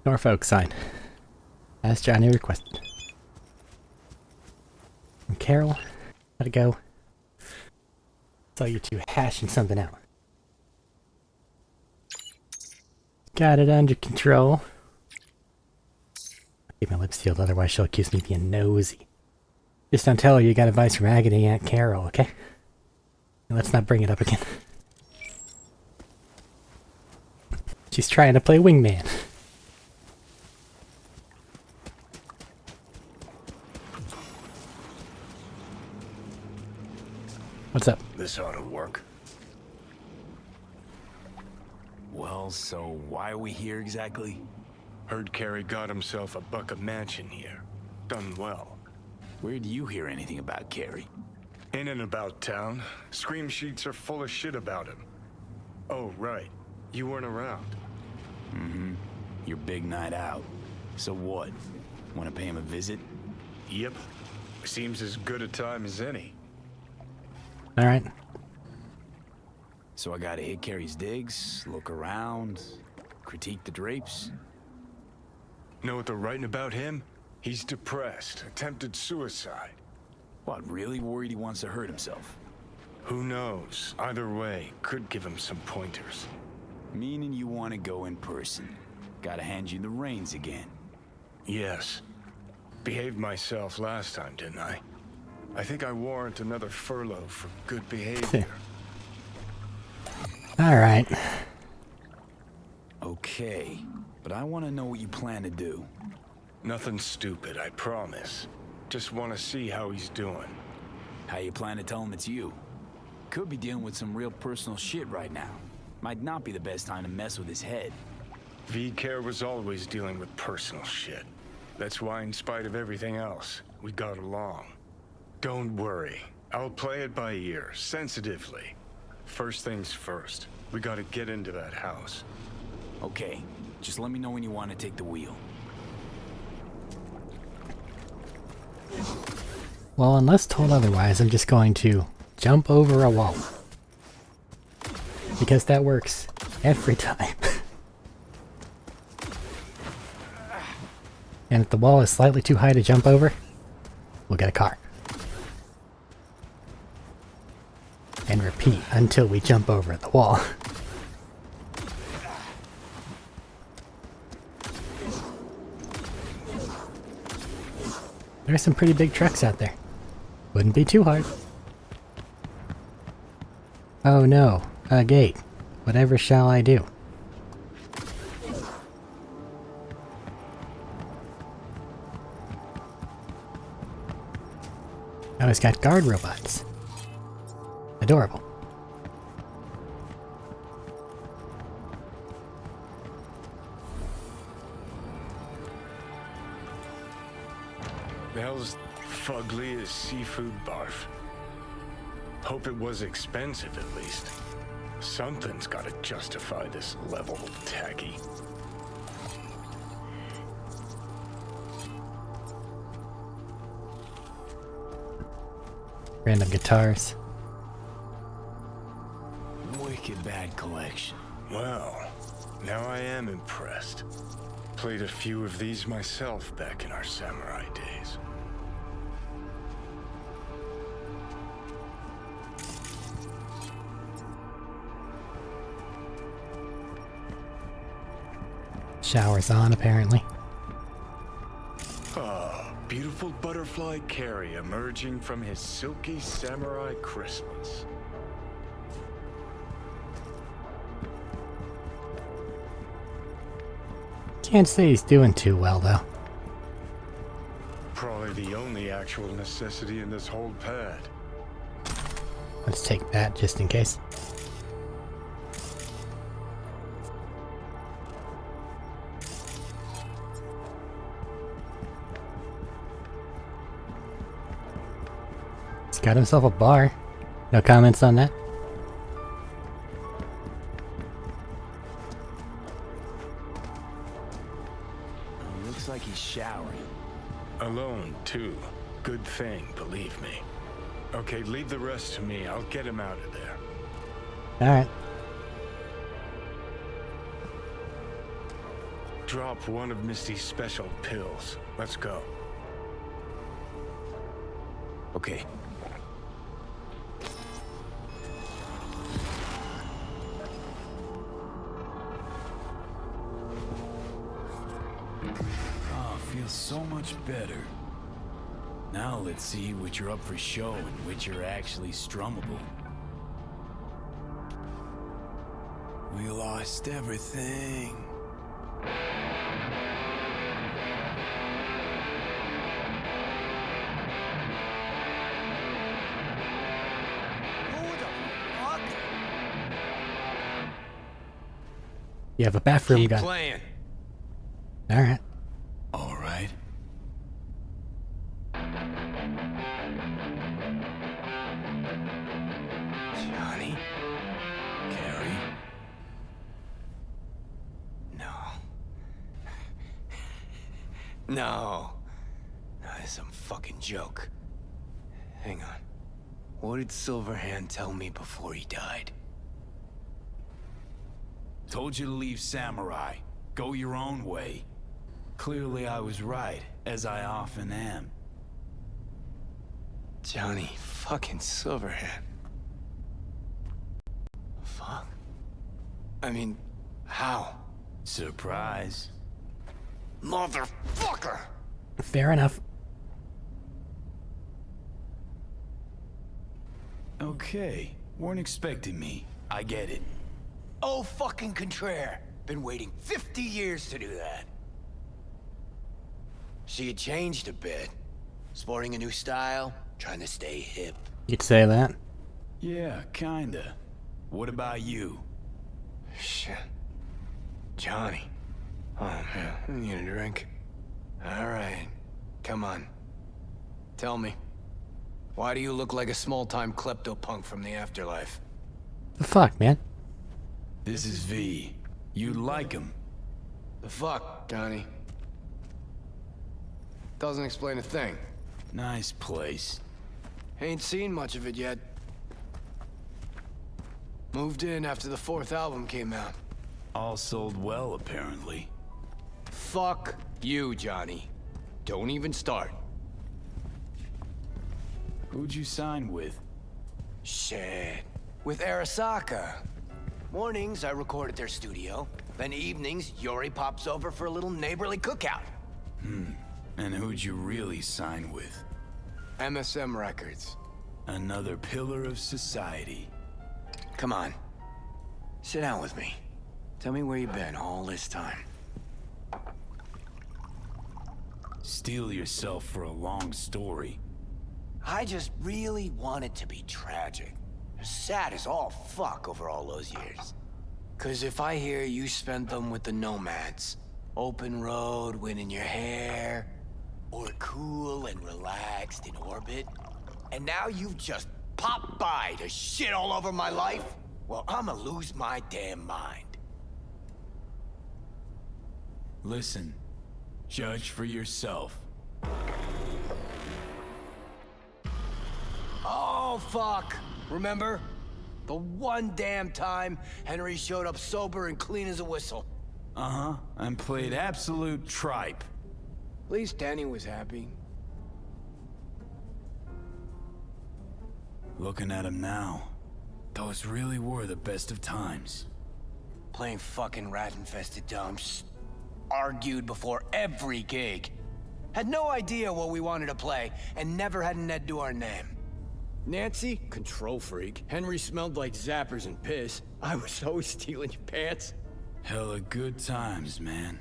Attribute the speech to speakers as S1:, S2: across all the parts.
S1: Norfolk sign. As Johnny requested. And Carol, how'd it go? Saw you two hashing something out. Got it under control. Keep my lips sealed, otherwise she'll accuse me of being nosy. Just don't tell her you got advice from Agony Aunt Carol, okay? And let's not bring it up again. She's trying to play wingman. What's up?
S2: This ought to work. Well, so why are we here exactly?
S3: Heard Carey got himself a buck a mansion here. Done well.
S2: Where do you hear anything about Carey?
S3: In and about town. Scream sheets are full of shit about him. Oh, right. You weren't around.
S2: Mm-hmm. Your big night out. So what? Want to pay him a visit?
S3: Yep. Seems as good a time as any.
S1: Alright.
S2: So I gotta hit Carey's digs, look around, critique the drapes?
S3: Know what they're writing about him? He's depressed, attempted suicide.
S2: What, really worried he wants to hurt himself?
S3: Who knows? Either way, could give him some pointers.
S2: Meaning you want to go in person. Gotta hand you the reins again.
S3: Yes. Behaved myself last time, didn't I? I think I warrant another furlough for good behavior.
S1: Alright.
S2: Okay, but I want to know what you plan to do.
S3: Nothing stupid, I promise. Just want to see how he's doing.
S2: How you plan to tell him it's you? Could be dealing with some real personal shit right now. Might not be the best time to mess with his head.
S3: V-Care was always dealing with personal shit. That's why, in spite of everything else, we got along. Don't worry. I'll play it by ear, sensitively. First things first. We gotta get into that house.
S2: Okay, just let me know when you want to take the wheel.
S1: Well, unless told otherwise, I'm just going to jump over a wall. Because that works every time. And if the wall is slightly too high to jump over, we'll get a car. And repeat until we jump over the wall. There's some pretty big trucks out there. Wouldn't be too hard. Oh no, a gate. Whatever shall I do? Oh, it's got guard robots. Adorable.
S3: The hell's fugly as seafood barf? Hope it was expensive at least. Something's gotta justify this level of tacky.
S1: Random guitars.
S2: Wicked bad collection.
S3: Well, now I am impressed. Played a few of these myself back in our samurai days.
S1: Shower's on, apparently.
S3: Ah, beautiful butterfly Carey emerging from his silky samurai chrysalis.
S1: Can't say he's doing too well, though.
S3: Probably the only actual necessity in this whole pad.
S1: Let's take that just in case. He's got himself a bar. No comments on that?
S2: Looks like he's showering.
S3: Alone, too. Good thing, believe me. Okay, leave the rest to me. I'll get him out of there.
S1: Alright.
S3: drop one of Misty's special pills. Let's go.
S2: Okay. Oh, feels so much better. Now let's see which you're up for show and which are actually strummable. We lost everything.
S1: You have a bathroom gun.
S4: Playing.
S1: Alright.
S2: All right.
S4: Johnny?
S2: Carrie?
S4: No. No. That is some fucking joke. Hang on. What did Silverhand tell me before he died?
S2: Told you to leave Samurai. Go your own way. Clearly I was right, as I often am.
S4: Johnny fucking Silverhand. Fuck. I mean, how?
S2: Surprise.
S4: Motherfucker!
S1: Fair enough.
S2: Okay, weren't expecting me. I get it.
S4: Oh, fucking contraire. Been waiting 50 years to do that. She had changed a bit. Sporting a new style, trying to stay hip.
S1: You'd say that.
S2: Yeah, kinda. What about you?
S4: Shit. Johnny. Oh, man. I need a drink. All right. Come on. Tell me. Why do you look like a small-time klepto-punk from the afterlife?
S1: The fuck, man?
S2: This is V. You'd like him.
S4: The fuck, Johnny? Doesn't explain a thing.
S2: Nice place.
S4: Ain't seen much of it yet. Moved in after the 4th album came out.
S2: All sold well, apparently.
S4: Fuck you, Johnny. Don't even start.
S2: Who'd you sign with?
S4: Shit. With Arasaka. Mornings, I record at their studio. Then evenings, Yori pops over for a little neighborly cookout.
S2: And who'd you really sign with?
S4: MSM Records.
S2: Another pillar of society.
S4: Come on. Sit down with me. Tell me where you've been all this time.
S2: Steel yourself for a long story.
S4: I just really want it to be tragic. Sad as all fuck over all those years. 'Cause if I hear you spent them with the Nomads, open road, wind in your hair, or cool and relaxed in orbit, and now you've just popped by to shit all over my life, well, I'ma lose my damn mind.
S2: Listen, judge for yourself.
S4: Oh, fuck. Remember? The one damn time Henry showed up sober and clean as a whistle.
S2: Uh-huh, and played absolute tripe.
S4: At least Danny was happy.
S2: Looking at him now, those really were the best of times.
S4: Playing fucking rat-infested dumps. Argued before every gig. Had no idea what we wanted to play, and never had an Ed to our name. Nancy, control freak. Henry smelled like zappers and piss. I was always stealing your pants.
S2: Hella good times, man.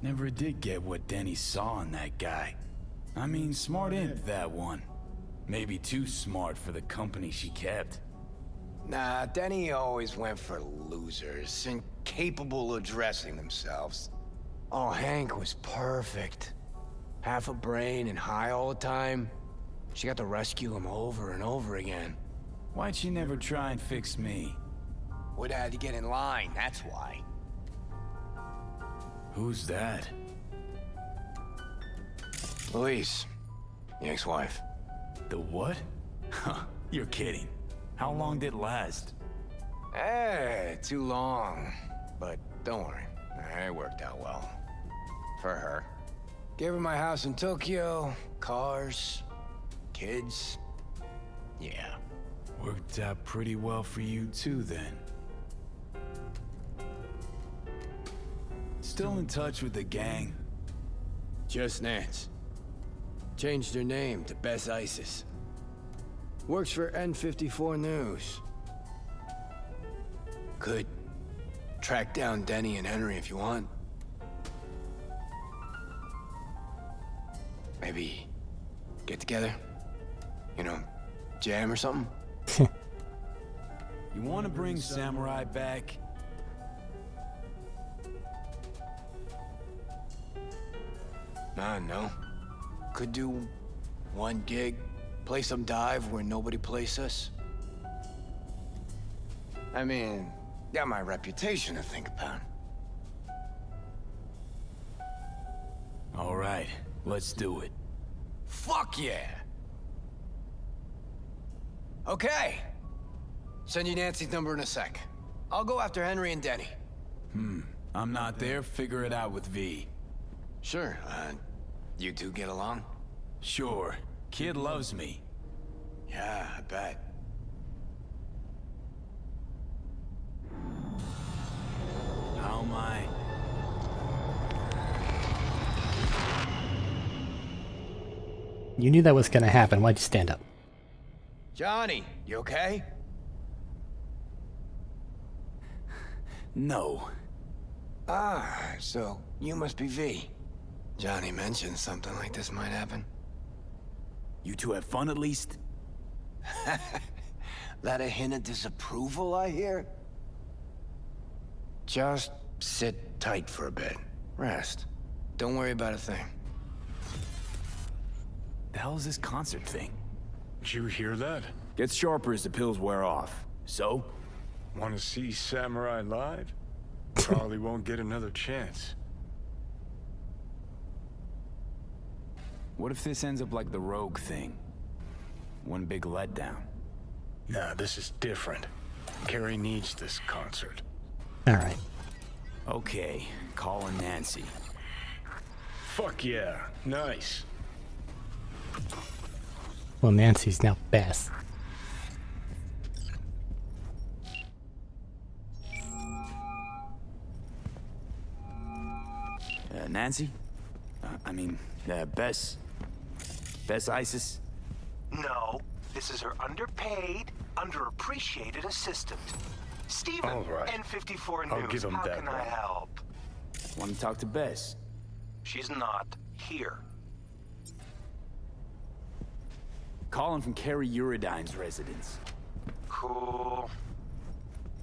S2: Never did get what Denny saw in that guy. I mean, smart imp, that one. Maybe too smart for the company she kept.
S4: Nah, Denny always went for losers, incapable of dressing themselves. Oh, Hank was perfect. Half a brain and high all the time. She got to rescue him over and over again.
S2: Why'd she never try and fix me?
S4: Would have had to get in line, that's why.
S2: Who's that?
S4: Louise, the ex-wife.
S2: The what? Huh, you're kidding. How long did it last?
S4: Too long. But don't worry, It worked out well. For her. Gave her my house in Tokyo, cars, kids. Yeah.
S2: Worked out pretty well for you too, then. Still in touch with the gang?
S4: Just Nance. Changed her name to Bess Isis. Works for N54 News. Could track down Denny and Henry if you want. Maybe get together? You know, jam or something?
S2: You want to bring Samurai back?
S4: No. Could do one gig, play some dive where nobody plays us. I mean, got my reputation to think about.
S2: All right, let's do it.
S4: Fuck yeah! Okay. Send you Nancy's number in a sec. I'll go after Henry and Denny.
S2: I'm not there, figure it out with V.
S4: Sure, you two get along?
S2: Sure, kid loves me.
S4: Yeah, I bet.
S2: How am I?
S1: You knew that was gonna happen. Why'd you stand up?
S4: Johnny, you okay?
S2: No.
S4: Ah, so you must be V. Johnny mentioned something like this might happen.
S2: You two have fun at least?
S4: That a hint of disapproval, I hear? Just sit tight for a bit. Rest. Don't worry about a thing.
S2: The hell is this concert thing?
S3: Did you hear that?
S2: Gets sharper as the pills wear off. So?
S3: Want to see Samurai live? Probably won't get another chance.
S2: What if this ends up like the Rogue thing? One big letdown.
S3: Nah, this is different. Carrie needs this concert.
S1: Alright.
S2: Okay, calling Nancy.
S3: Fuck yeah, nice.
S1: Well, Nancy's now Bess.
S2: Nancy? Bess? Bess Isis?
S5: No, this is her underpaid, underappreciated assistant. Steven,
S3: All right.
S5: N54
S3: I'll
S5: News,
S3: give him
S5: how
S3: that
S5: can I
S3: one.
S5: help?
S2: Want to talk to Bess?
S5: She's not here.
S2: Calling from Carrie Uridine's residence.
S5: Cool.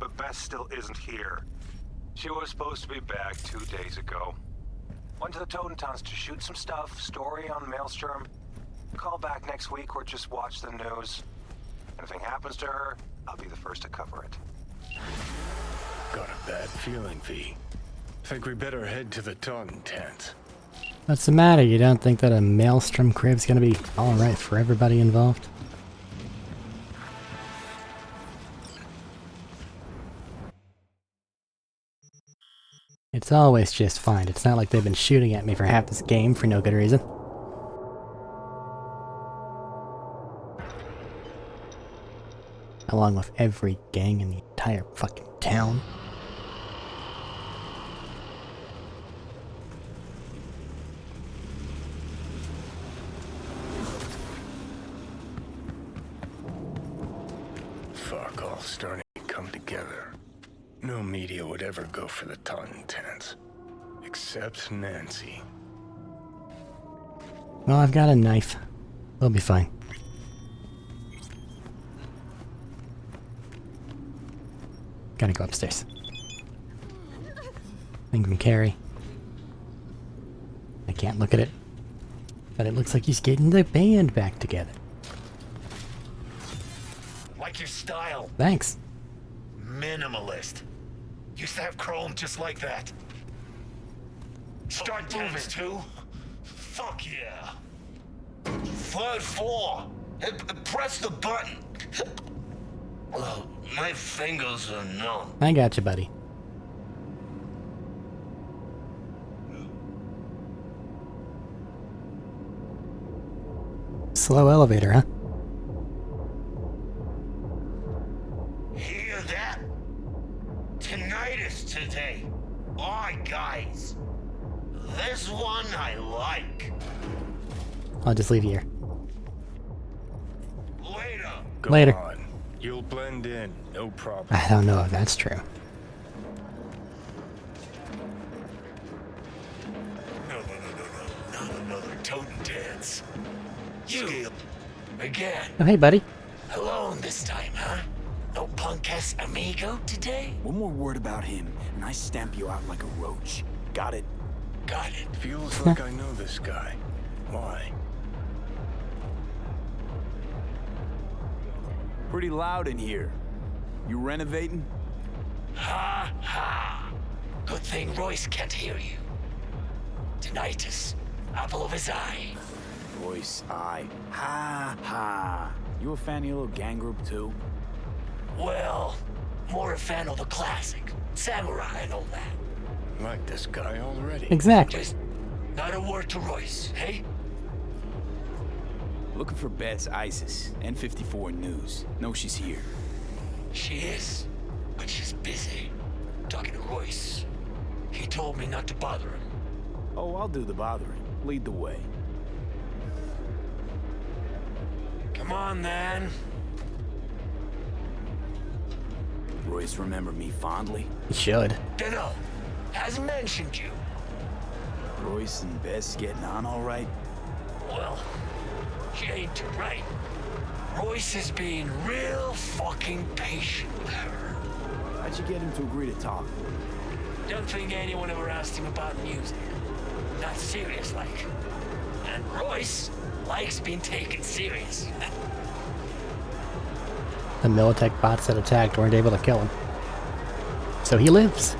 S5: But Beth still isn't here. She was supposed to be back 2 days ago. Went to the Totentowns to shoot some stuff, story on Maelstrom. Call back next week or just watch the news. Anything happens to her, I'll be the first to cover it.
S3: Got a bad feeling, V. Think we better head to the Taunton tent.
S1: What's the matter? You don't think that a Maelstrom crib's gonna be alright for everybody involved? It's always just fine. It's not like they've been shooting at me for half this game for no good reason. Along with every gang in the entire fucking town.
S3: Fuck, all starting to come together. No media would ever go for the Taunton tents. Except Nancy.
S1: Well, I've got a knife. We'll be fine. Gotta go upstairs. Thing from Carrie. I can't look at it. But it looks like he's getting the band back together.
S6: Like your style.
S1: Thanks.
S6: Minimalist. Used to have chrome just like that. Start moving. Too? Fuck yeah. Third floor. Press the button. My fingers are numb.
S1: I got you, buddy. Slow elevator, huh?
S6: Hear that? Tinnitus today. Aye, guys. This one I like.
S1: I'll just leave you here.
S6: Later.
S3: Go
S1: Later.
S3: on. You'll blend in, no problem.
S1: I don't know if that's true.
S6: No. Not another totem dance. You again.
S1: Oh, hey, buddy.
S6: Alone this time, huh? No punk-ass amigo today?
S2: One more word about him, and I stamp you out like a roach. Got it?
S6: Got it.
S3: Feels like I know this guy. Why?
S2: Pretty loud in here. You renovating?
S6: Ha ha. Good thing Royce can't hear you. Tinnitus. Apple of his eye.
S2: Voice, I. Ha ha. You a fan of your little gang group too?
S6: Well, more a fan of the classic. Samurai and all that.
S3: Like this guy already.
S1: Exactly.
S6: Just not a word to Royce, hey?
S2: Looking for Beth's ISIS. N54 News. Know she's here.
S6: She is, but she's busy. Talking to Royce. He told me not to bother him.
S2: Oh, I'll do the bothering. Lead the way.
S6: Come on, then.
S2: Royce remember me fondly?
S1: You should.
S6: Dunno. Hasn't mentioned you.
S2: Royce and Bess getting on all right?
S6: Well, she ain't too right. Royce is being real fucking patient with her.
S2: How'd you get him to agree to talk?
S6: Don't think anyone ever asked him about music. Not serious like. And Royce likes being taken serious.
S1: The Militech bots that attacked weren't able to kill him. So he lives.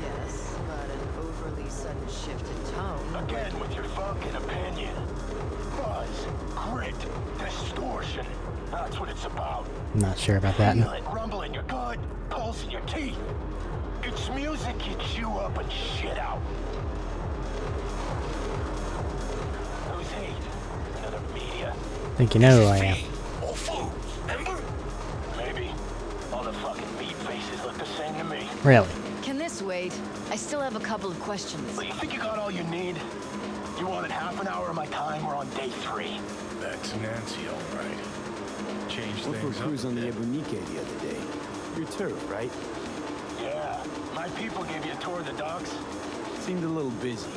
S7: Yes, but an overly sudden shift in tone.
S8: Again with your fucking opinion. Buzz, grit, distortion. That's what it's about.
S1: I'm not sure about that.
S8: Feel it rumble in your gut, pulse in your teeth. It's music you chew up and shit out. Who's he? Another media?
S1: Think you know who I am.
S6: All fools, remember?
S8: Maybe. All the fucking meat faces look the same to me.
S1: Really?
S7: Can this wait? I still have a couple of questions.
S8: Well, you think you got all you need? You wanted half an hour of my time? We're on day 3.
S3: That's Nancy, all right. Change
S2: Went for a
S3: things
S2: cruise
S3: up
S2: on
S3: a
S2: the
S3: bit.
S2: Ebonique the other day. Your turf, right?
S8: Yeah. My people gave you a tour of the docks?
S2: Seemed a little busy.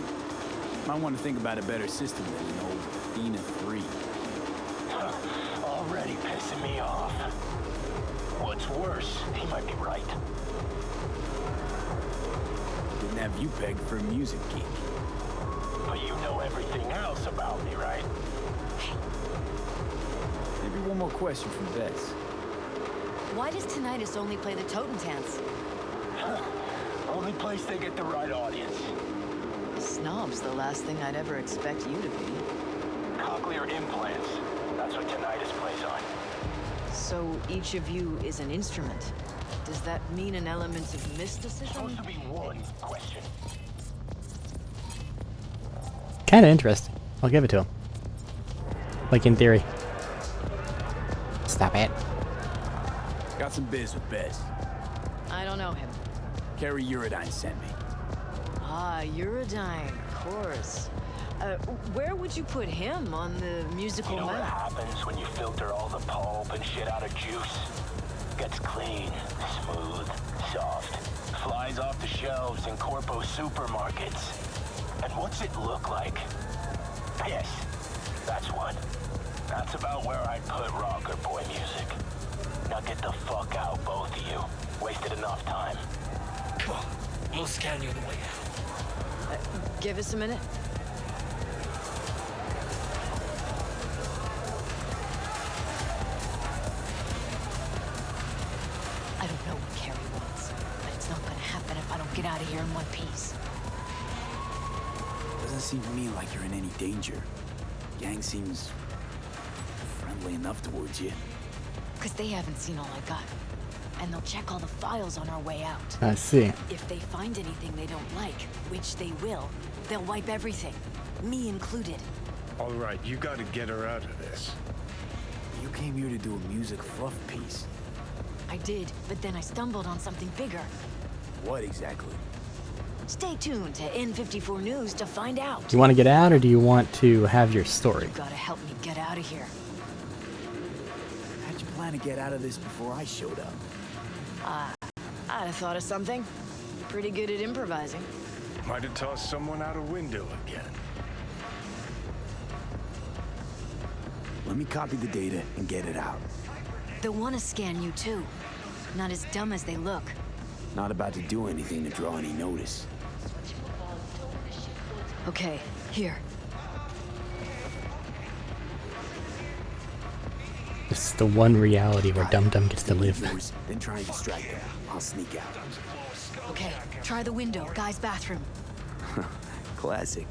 S2: Might want to think about a better system than an old Athena 3.
S8: Already pissing me off. What's worse, he might be right.
S2: Didn't have you pegged for a music geek.
S8: But you know everything else about me, right?
S2: Maybe one more question from Bess.
S7: Why does Tinnitus only play the Totem Dance?
S8: Only place they get the right audience.
S7: Snob's the last thing I'd ever expect you to be.
S8: Cochlear implants. That's what Tinnitus plays on.
S7: So each of you is an instrument. Does that mean an element of mysticism?
S8: Supposed to be one question.
S1: Kinda interesting. I'll give it to him. Like in theory. Stop it.
S2: Got some biz with Bess.
S7: I don't know him.
S2: Carrie Uridine sent me.
S7: Ah, Uridine, of course. Where would you put him on the musical
S8: You know what
S7: map?
S8: happens when you filter all the pulp and shit out of juice? Gets clean, smooth, soft. Flies off the shelves in corpo supermarkets. And what's it look like? Piss. That's what. That's about where I'd put rocker boy music. Now get the fuck out, both of you. Wasted enough time.
S6: Come on, we'll scan you the way out.
S7: Give us a minute. I don't know what Carrie wants, but it's not gonna happen if I don't get out of here in one piece.
S2: Doesn't seem to me like you're in any danger. Gang seems friendly enough towards you.
S7: Because they haven't seen all I got. and they'll check all the files on our way out.
S1: I see.
S7: If they find anything they don't like, which they will, they'll wipe everything, me included.
S3: All right, you gotta get her out of this.
S4: You came here to do a music fluff piece.
S7: I did, but then I stumbled on something bigger.
S4: What exactly?
S7: Stay tuned to N54 News to find out.
S1: Do you want to get out, or do you want to have your story?
S7: You gotta help me get out of here.
S4: How'd you plan to get out of this before I showed up?
S7: I'd have thought of something. Pretty good at improvising.
S3: Might have tossed someone out a window again.
S4: Let me copy the data and get it out.
S7: They'll want to scan you too. Not as dumb as they look.
S4: Not about to do anything to draw any notice.
S7: Okay, here.
S1: This is the one reality where Dum Dum gets to live.
S4: Yours, then try and distract them. I'll sneak out.
S7: Okay, try the window, guy's bathroom.
S4: Classic.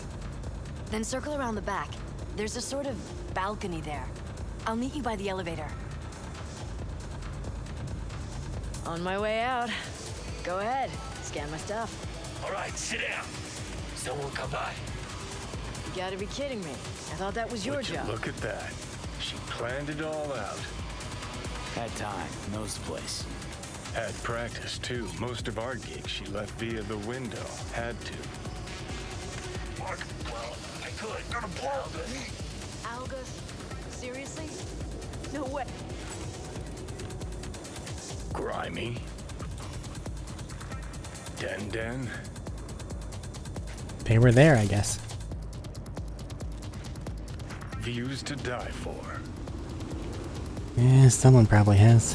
S7: Then circle around the back. There's a sort of balcony there. I'll meet you by the elevator. On my way out. Go ahead, scan my stuff.
S6: All right, sit down. Someone come by.
S7: You gotta be kidding me. I thought that was your
S3: Would you
S7: job.
S3: look at that? She planned it all out.
S4: Had time, knows the place.
S3: Had practice, too. Most of our gigs she left via the window. Had to.
S6: Mark, well, I could. Gonna blow this.
S7: Algus? Seriously? No way.
S3: Grimy. Den.
S1: They were there, I guess.
S3: Views to die for.
S1: Yeah, someone probably has.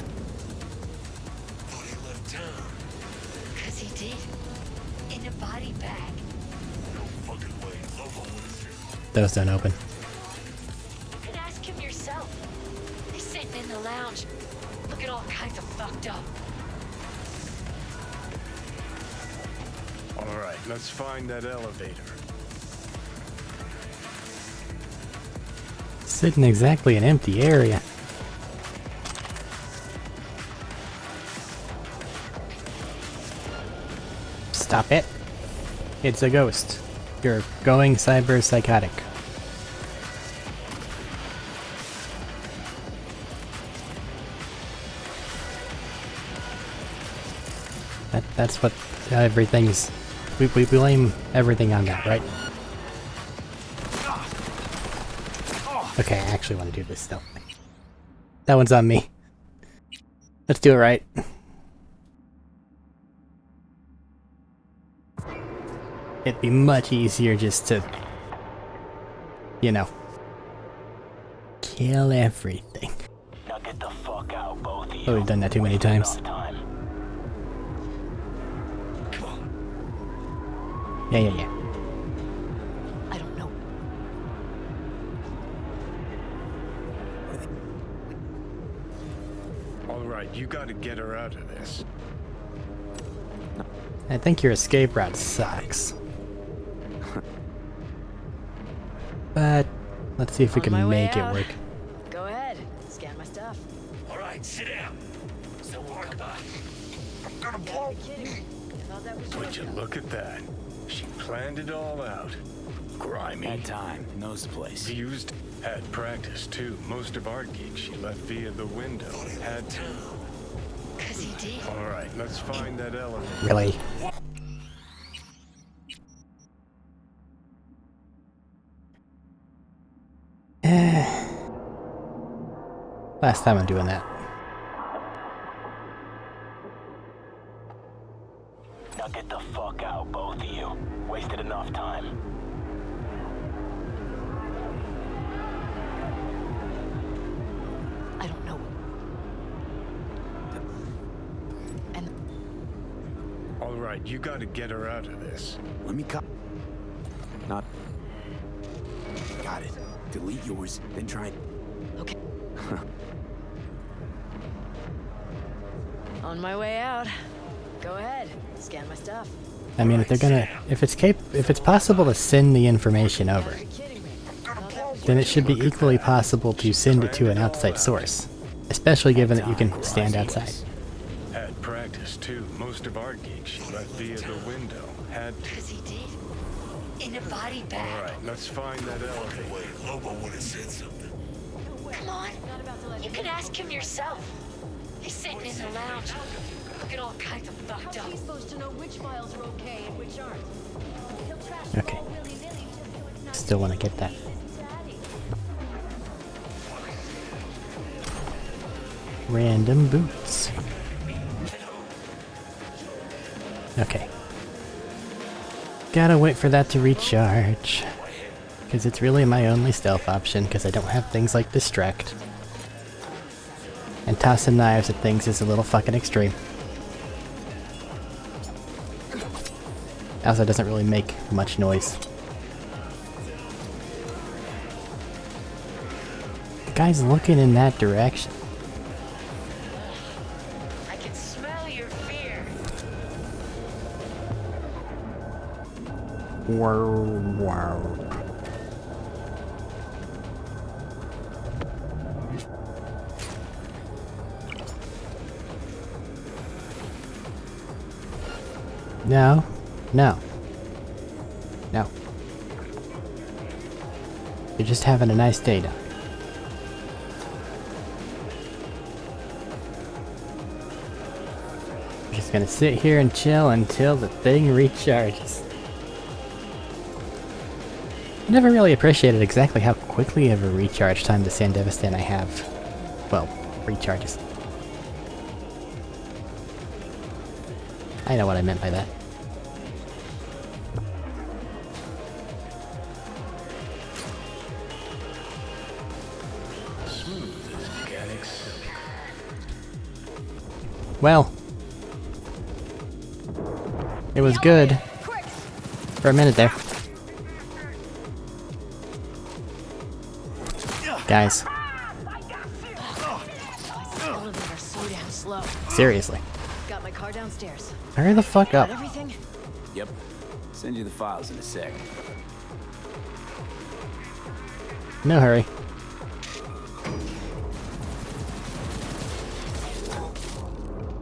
S6: Thought he left town.
S9: 'Cause he did. In a body bag.
S6: No fucking way. Lobo was here.
S1: Those don't open.
S9: You can ask him yourself. He's sitting in the lounge, looking all kinds of fucked up.
S3: All right, let's find that elevator.
S1: Sitting exactly an empty area. Stop it. It's a ghost. You're going cyber psychotic. That's what everything's... We blame everything on that, right? Okay, I actually want to do this still. That one's on me. Let's do it right. It'd be much easier just to, you know, kill everything.
S8: Now get the fuck out, both of you.
S1: Oh, we've done that too many times.
S8: Enough time.
S1: Yeah.
S7: I don't know.
S3: All right, you gotta get her out of this.
S1: I think your escape route sucks. But let's see if we
S7: On my
S1: can
S7: way
S1: make it
S7: out.
S1: work.
S7: Go ahead, scan my stuff.
S6: All right, sit down. Someone come by. I'm gonna
S7: You
S6: blow.
S7: gotta be kidding me. I thought that was your
S3: Would you
S7: job.
S3: look at that? She planned it all out. Grimy.
S4: Had time, knows the place.
S3: Used, had practice too. Most of our gigs she left via the window. Had to.
S9: 'Cause he did.
S3: All right, let's find that elevator.
S1: Really? Last time I'm doing that.
S8: Now get the fuck out, both of you. Wasted enough time.
S7: I don't know. And
S3: All right, you gotta get her out of this.
S4: Let me Not. Got it. Delete yours, then try.
S7: okay. On my way out. Go ahead, scan my stuff.
S1: I mean, if they're gonna, if it's possible to send the information over,
S7: Are you kidding me? I thought that was
S1: then it should be equally possible to send it to an outside source, especially given that you can stand outside.
S3: Had practice, too. Most of our gigs she left via the window. Had to.
S9: Because he did. In a body bag.
S3: All right, let's find that elevator.
S6: Lobo would have said something.
S9: Come on. You can ask him yourself. He's sitting in the lounge. Looking all kinds of fucked up.
S7: He's supposed to know which files are okay and which aren't.
S1: Okay. Still want to get that. Random boots. Okay. Gotta wait for that to recharge. Because it's really my only stealth option, because I don't have things like distract. And tossing knives at things is a little fucking extreme. Also, it doesn't really make much noise. The guy's looking in that direction.
S9: I can smell your fear.
S1: Wow. No. No. No. You're just having a nice day, Doc. You're just gonna sit here and chill until the thing recharges. I never really appreciated exactly how quickly of a recharge time the Sandevistan I have, well, recharges. I know what I meant by that. Well, it was good for a minute there. Guys,
S7: Elevator so damn slow.
S1: seriously,
S7: Got my car downstairs.
S1: hurry the fuck up.
S7: Got everything?
S2: Yep. Send you the files in a sec.
S1: No hurry.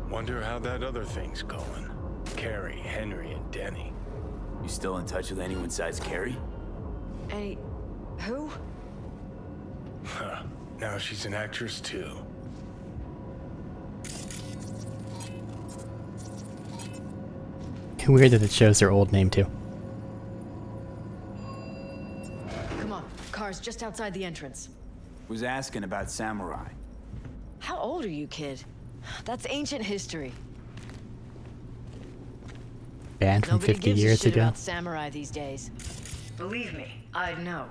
S3: Wonder how that other thing's going. Carrie, Henry, and Denny.
S2: You still in touch with anyone besides Carrie?
S7: Any... who?
S3: Huh. Now she's an actress, too.
S1: Weird that it shows their old name too.
S7: Come on, car's just outside the entrance.
S2: Was asking about Samurai.
S7: How old are you, kid? That's ancient history.
S1: Banned from
S7: Nobody
S1: 50
S7: gives a
S1: years
S7: shit
S1: ago.
S7: about samurai these days. Believe me, I'd know.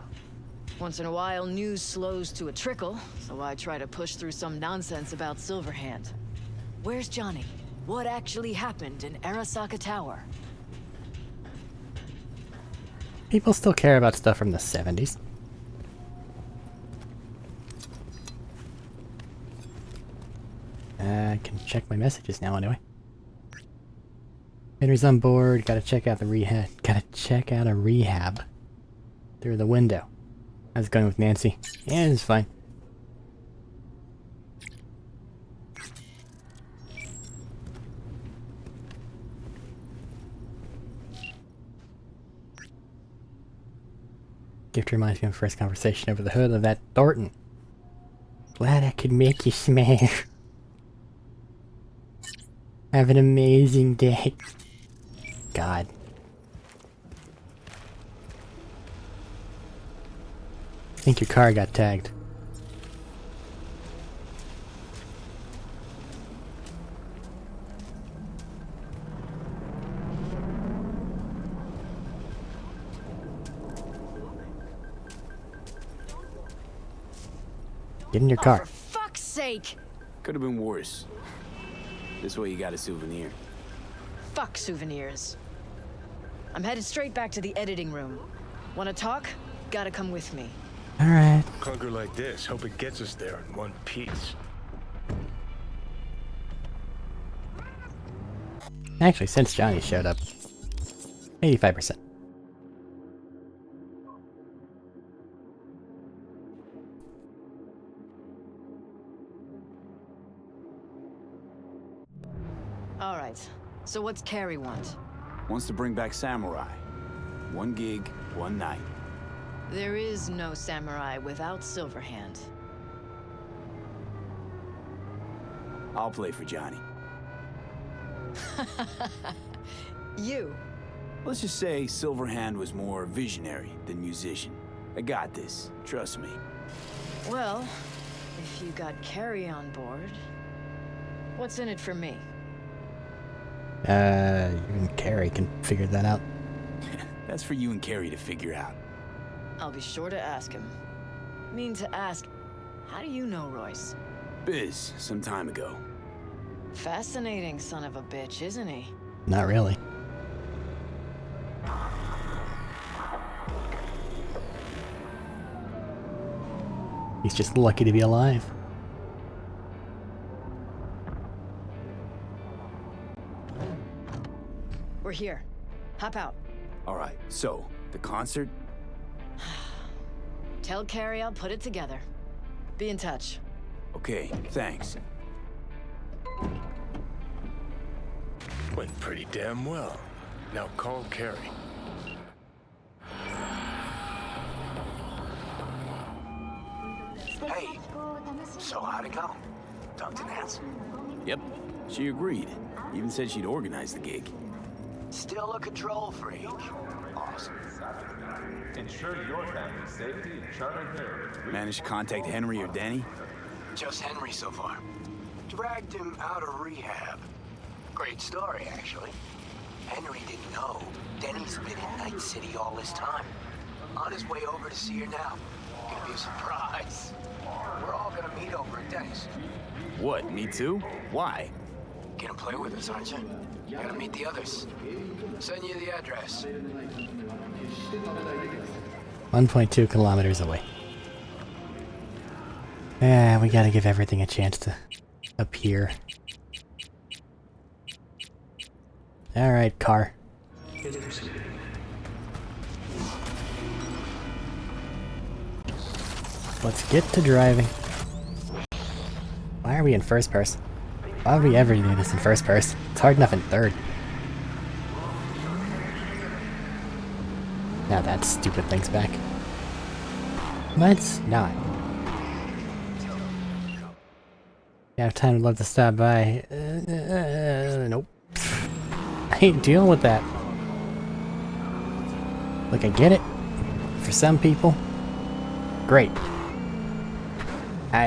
S7: Once in a while, news slows to a trickle, so I try to push through some nonsense about Silverhand. Where's Johnny? What actually happened in Arasaka Tower?
S1: People still care about stuff from the 70s. I can check my messages now anyway. Henry's on board. Gotta check out the rehab. Gotta check out a rehab through the window. How's it going with Nancy? Yeah, it's fine. Gift reminds me of my first conversation over the hood of that Thornton. Glad I could make you smile. Have an amazing day. God. I think your car got tagged. Get in your
S7: Oh,
S1: car.
S7: for fuck's sake!
S2: Could have been worse. This way you got a souvenir.
S7: Fuck souvenirs. I'm headed straight back to the editing room. Wanna talk? Gotta come with me.
S1: Alright.
S3: Clunker like this, hope it gets us there in one piece.
S1: Actually, since Johnny showed up, 85%.
S7: Alright, so what's Carrie want?
S2: Wants to bring back Samurai. 1 gig, 1 night.
S7: There is no samurai without Silverhand.
S2: I'll play for Johnny.
S7: You?
S2: Let's just say Silverhand was more visionary than musician. I got this, trust me.
S7: Well, if you got Carrie on board, what's in it for me?
S1: Even Carrie can figure that out.
S2: That's for you and Carrie to figure out.
S7: I'll be sure to ask him. Mean to ask, how do you know Royce?
S2: Biz, some time ago.
S7: Fascinating son of a bitch, isn't he?
S1: Not really. He's just lucky to be alive.
S7: We're here. Hop out.
S2: Alright, so, the concert?
S7: Tell Carrie I'll put it together. Be in touch.
S2: Okay, thanks.
S3: Went pretty damn well. Now call Carrie.
S4: Hey, so how'd it go? Talk to Nance?
S2: Yep, she agreed. Even said she'd organize the gig.
S4: Still a control freak. Awesome.
S10: Ensure your family's safety and chartered heritage.
S2: Managed to contact Henry or Denny?
S4: Just Henry so far. Dragged him out of rehab. Great story, actually. Henry didn't know Denny's been in Night City all this time. On his way over to see her now. Gonna be a surprise. We're all gonna meet over at Denny's.
S2: What, me too? Why?
S4: Gonna play with us, aren't you? Gotta meet the others. Send you the address.
S1: 1.2 kilometers away. Yeah, we gotta give everything a chance to appear. Alright, car. Let's get to driving. Why are we in first person? Why would we ever do this in first person? It's hard enough in third. Now that stupid thing's back. Let's not. You have time, I'd love to stop by. Nope. I ain't dealing with that. Look, I get it. For some people, great. I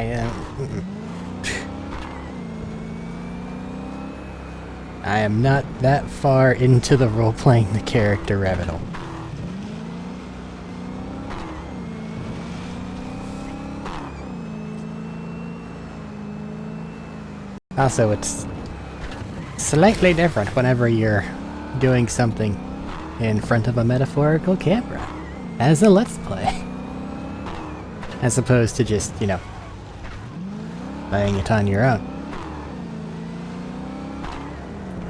S1: am not that far into the role-playing the character rabbit hole. Also, it's slightly different whenever you're doing something in front of a metaphorical camera, as a Let's Play, as opposed to just, you know, playing it on your own.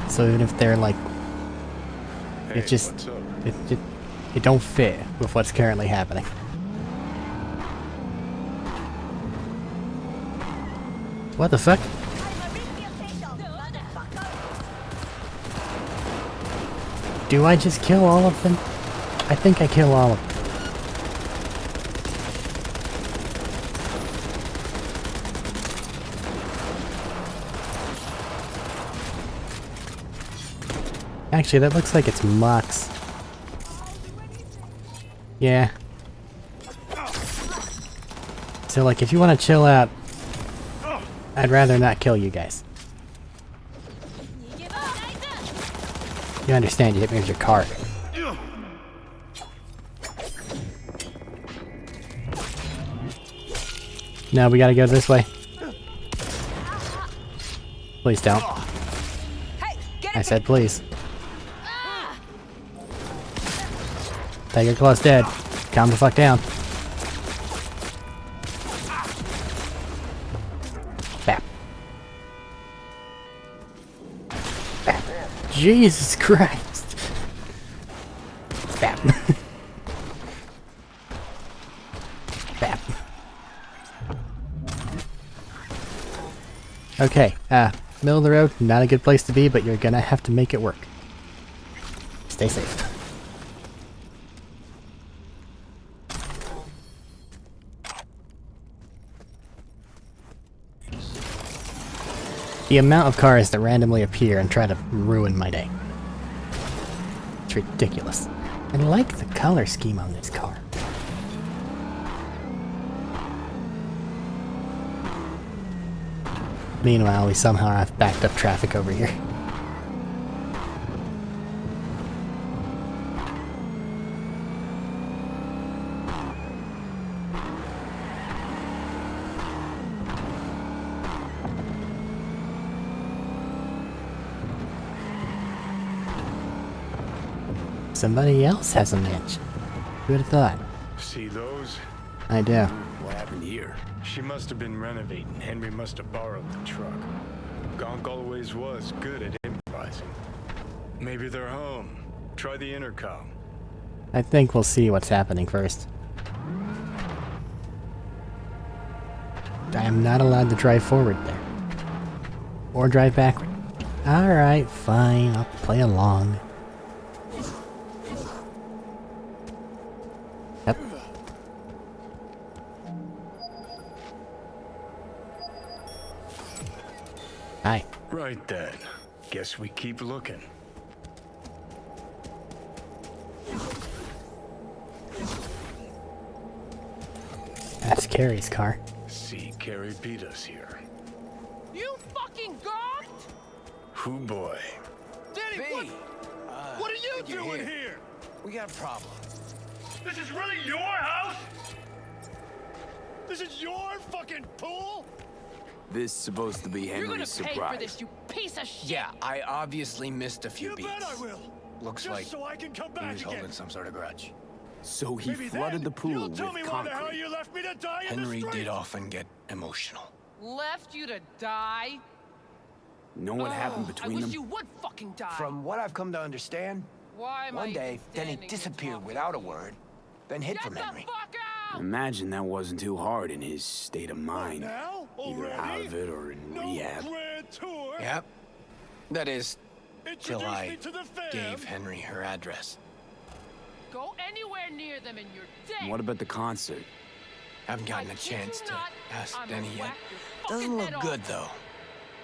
S1: So even if they're like,
S3: Hey,
S1: it just,
S3: what's up?
S1: it don't fit with what's currently happening. What the fuck? Do I just kill all of them? I think I kill all of them. Actually, that looks like it's Mox. Yeah. So, like, if you want to chill out, I'd rather not kill you guys. You understand, you hit me with your car. No, we gotta go this way. Please don't. I said please. Tiger Claw's dead. Calm the fuck down. Bap. Bap. Jesus Christ. Bap. Bap. Okay, Middle of the road, not a good place to be, but you're gonna have to make it work. Stay safe. The amount of cars that randomly appear and try to ruin my day. It's ridiculous. I like the color scheme on this car. Meanwhile, we somehow have backed up traffic over here. Somebody else has a mansion. Who would have thought?
S3: See those?
S1: I do.
S2: What happened here?
S3: She must have been renovating. Henry must have borrowed the truck. Gonk always was good at improvising. Maybe they're home. Try the intercom.
S1: I think we'll see what's happening first. I am not allowed to drive forward there. Or drive backward. Alright, fine. I'll play along. Yep. Hi.
S3: Right then. Guess we keep looking.
S1: That's Carrie's car.
S3: See, Carrie beat us here.
S11: You fucking gawked?
S3: Hoo boy.
S11: Danny,
S4: V,
S11: what are you doing here?
S4: We got a problem.
S11: This is really your house? This is your fucking pool?
S4: This is supposed to be
S11: You're gonna
S4: Henry's
S11: pay
S4: surprise.
S11: for this, you piece of shit!
S4: Yeah, I obviously missed a few
S11: You
S4: beats.
S11: bet I will!
S4: Looks
S11: Just
S4: like
S11: so I can come
S4: he
S11: back
S4: was
S11: again.
S4: holding some sort of grudge. So he
S11: Maybe
S4: flooded
S11: then
S4: the pool
S11: you'll
S4: with
S11: tell me why the hell
S4: concrete.
S11: you left me to die in
S4: Henry
S11: the street.
S4: did often get emotional.
S11: Left you to die?
S4: Know what happened
S11: I
S4: between
S11: wish
S4: them?
S11: you would fucking die.
S4: From what I've come to understand,
S11: Why am I
S4: one day,
S11: even
S4: Denny
S11: standing
S4: disappeared
S11: here
S4: without a word, then hid
S11: Get
S4: from
S11: the
S4: Henry.
S11: fuck out!
S12: Imagine that wasn't too hard in his state of mind.
S11: Now?
S12: Either out
S11: Already?
S12: of it or in
S11: No
S12: rehab.
S11: grand tour?
S4: Yep. That is, till
S11: Introduce
S4: I
S11: me to the fam.
S4: gave Henry her address.
S11: Go anywhere near them and you're dead.
S12: What about the concert?
S4: Haven't gotten
S11: I
S4: a
S11: kid
S4: chance
S11: you
S4: to
S11: not,
S4: ask
S11: I'm
S4: Denny
S11: gonna
S4: yet.
S11: whack your
S4: Doesn't
S11: fucking
S4: look
S11: head
S4: good,
S11: off.
S4: though.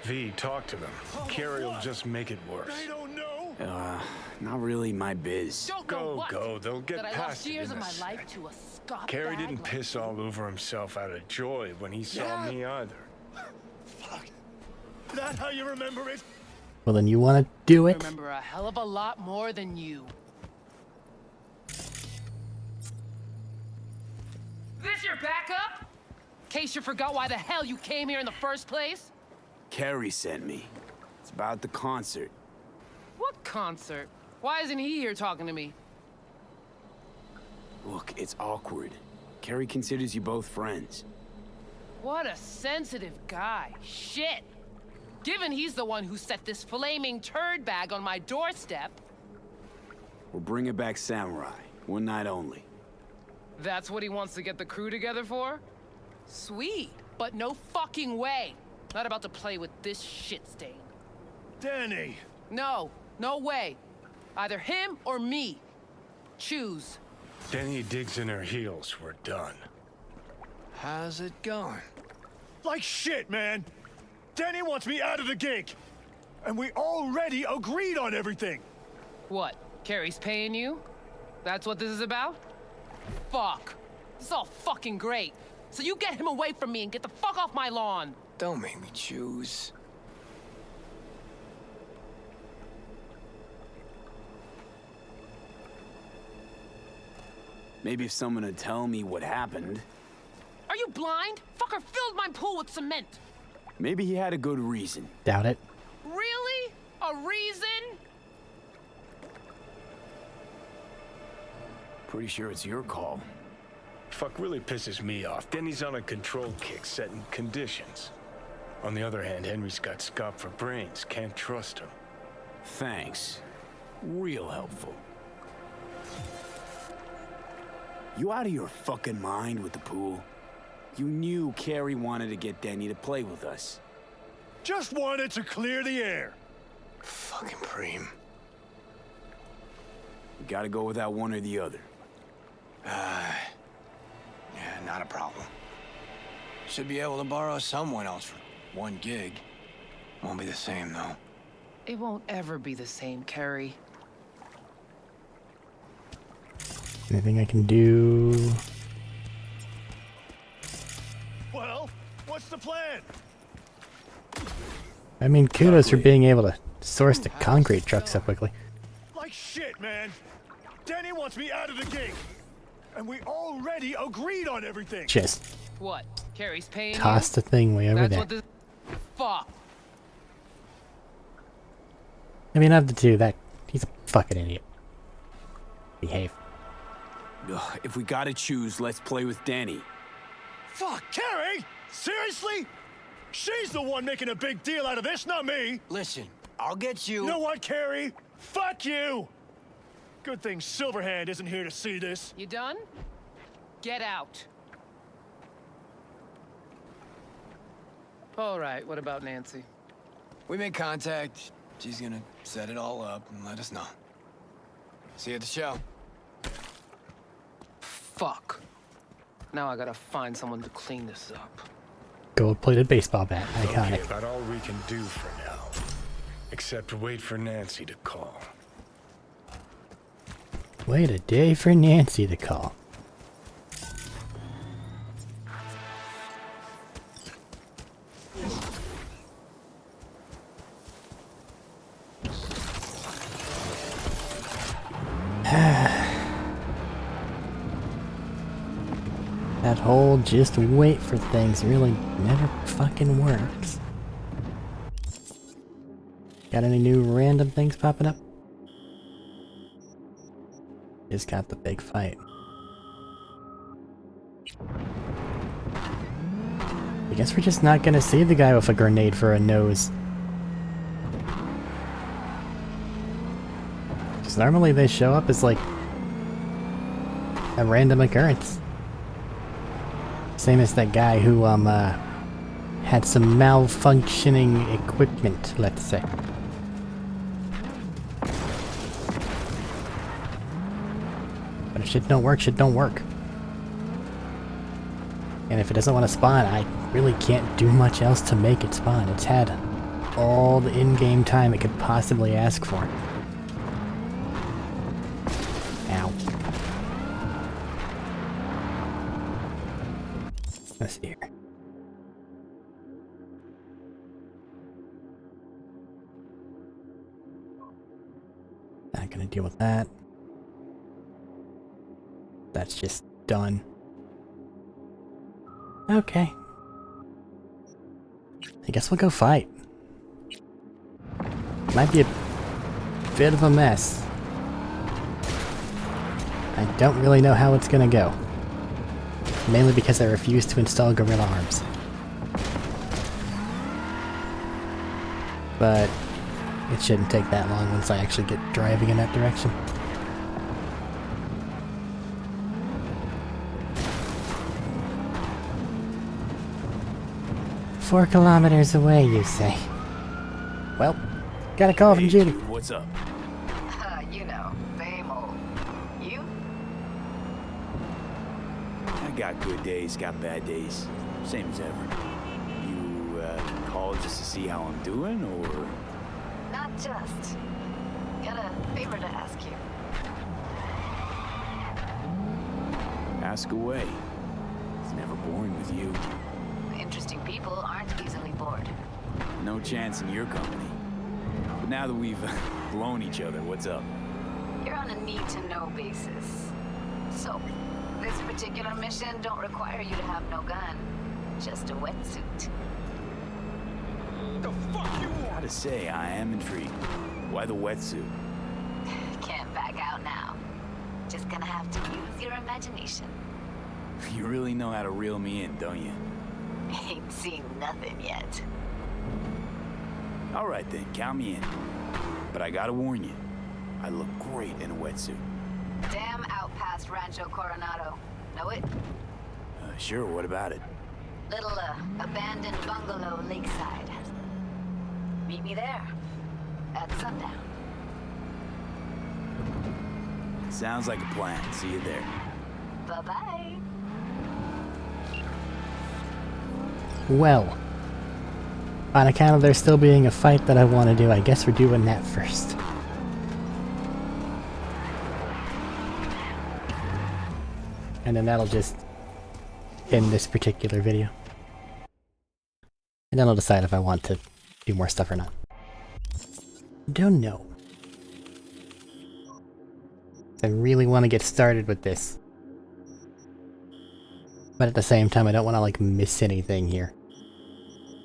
S3: V, talk to them. Carrie will
S11: what?
S3: just make it worse.
S11: They don't know.
S12: Not really my biz.
S11: Don't know
S3: Go,
S11: what?
S3: go. They'll get
S11: that I
S3: past
S11: lost
S3: it
S11: years
S3: in
S11: of
S3: a
S11: my
S3: sec.
S11: life to a scumbag
S3: Carrie didn't
S11: like
S3: piss
S11: you.
S3: all over himself out of joy when he saw me either.
S11: Fuck. That how you remember it?
S1: Well, then you want to do it?
S11: Remember a hell of a lot more than you. This your backup? In case you forgot why the hell you came here in the first place?
S12: Carrie sent me. It's about the concert.
S11: What concert? Why isn't he here talking to me?
S12: Look, it's awkward. Carrie considers you both friends.
S11: What a sensitive guy. Shit. Given he's the one who set this flaming turd bag on my doorstep,
S12: We're bringing back Samurai. One night only.
S11: that's what he wants to get the crew together for? Sweet, but no fucking way. Not about to play with this shit stain.
S3: Danny!
S11: No, no way. Either him or me. Choose.
S3: Denny digs in her heels. We're done.
S4: How's it going?
S3: Like shit, man! Danny wants me out of the gig! And we already agreed on everything!
S11: What? Carrie's paying you? That's what this is about? Fuck. This is all fucking great. So you get him away from me and get the fuck off my lawn.
S4: Don't make me choose.
S12: Maybe if someone would tell me what happened.
S11: Are you blind? Fucker filled my pool with cement.
S12: Maybe he had a good reason.
S1: Doubt it.
S11: Really? A reason?
S12: Pretty sure it's your call.
S3: Fuck really pisses me off. Denny's on a control kick, setting conditions. On the other hand, Henry's got scop for brains. Can't trust him.
S12: Thanks. Real helpful. You out of your fucking mind with the pool? You knew Carrie wanted to get Denny to play with us.
S3: Just wanted to clear the air.
S4: Fucking preem.
S12: You gotta go with that one or the other.
S4: Yeah, not a problem. Should be able to borrow someone else for one gig. Won't be the same, though.
S11: It won't ever be the same, Carrie.
S1: Anything I can do?
S3: Well, what's the plan?
S1: I mean, kudos for being able to source the concrete truck so quickly.
S3: Like shit, man. Danny wants me out of the game. And we already agreed on everything.
S1: Just
S11: What? Carrie's paying
S1: toss the thing way over
S11: That's
S1: there.
S11: what this... Fuck.
S1: I mean, of the two, he's a fucking idiot. Behave.
S12: Ugh, if we gotta choose, let's play with Danny.
S3: Fuck, Carrie? Seriously? She's the one making a big deal out of this, not me.
S4: Listen, I'll get you...
S3: You know what, Carrie? Fuck you! Good thing Silverhand isn't here to see this.
S11: You done? Get out. All right, what about Nancy?
S4: We made contact. She's gonna set it all up and let us know. See you at the show.
S11: Fuck. Now I gotta find someone to clean this up.
S1: Gold-plated baseball bat, iconic.
S3: Okay, about all we can do for now. Except wait for Nancy to call.
S1: Wait a day for Nancy to call. That whole just wait for things really never fucking works. Got any new random things popping up? Just got the big fight. I guess we're just not gonna see the guy with a grenade for a nose. Because normally they show up as like a random occurrence. Same as that guy who had some malfunctioning equipment, let's say. But if shit don't work, shit don't work. And if it doesn't want to spawn, I really can't do much else to make it spawn. It's had all the in-game time it could possibly ask for. Ow. Let's see here. Not gonna deal with that. That's just done. Okay. I guess we'll go fight. Might be a bit of a mess. I don't really know how it's gonna go. Mainly because I refuse to install Gorilla Arms. But it shouldn't take that long once I actually get driving in that direction. "4 kilometers away, you say?" Well, got a call from Judy.
S12: What's up?
S13: You know, same old. You?
S12: I got good days, got bad days. Same as ever. You, called just to see how I'm doing, or...?
S13: Not just. Got a favor to ask you.
S12: Ask away. It's never boring with you.
S13: Interesting people aren't easily bored.
S12: No chance in your company. But now that we've blown each other, what's up?
S13: You're on a need-to-know basis. So, this particular mission don't require you to have no gun. Just a wetsuit.
S12: The fuck you want? Gotta say, I am intrigued. Why the wetsuit?
S13: Can't back out now. Just gonna have to use your imagination.
S12: You really know how to reel me in, don't you?
S13: Ain't seen nothing yet.
S12: Alright then, count me in. But I gotta warn you, I look great in a wetsuit.
S13: Damn out past Rancho Coronado. Know it?
S12: Sure, what about it?
S13: Little, abandoned bungalow lakeside. Meet me there. At sundown.
S12: Sounds like a plan. See you there.
S13: Bye-bye.
S1: Well, on account of there still being a fight that I want to do, I guess we're doing that first. And then that'll just end this particular video. And then I'll decide if I want to do more stuff or not. Don't know. I really want to get started with this. But at the same time, I don't want to, like, miss anything here.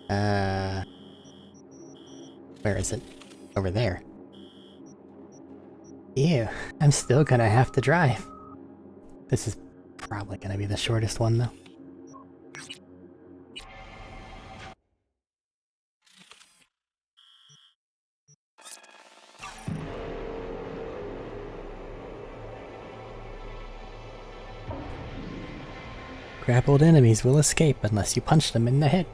S1: Where is it? Over there. Ew, I'm still gonna have to drive. This is probably gonna be the shortest one, though. Grappled enemies will escape unless you punch them in the head.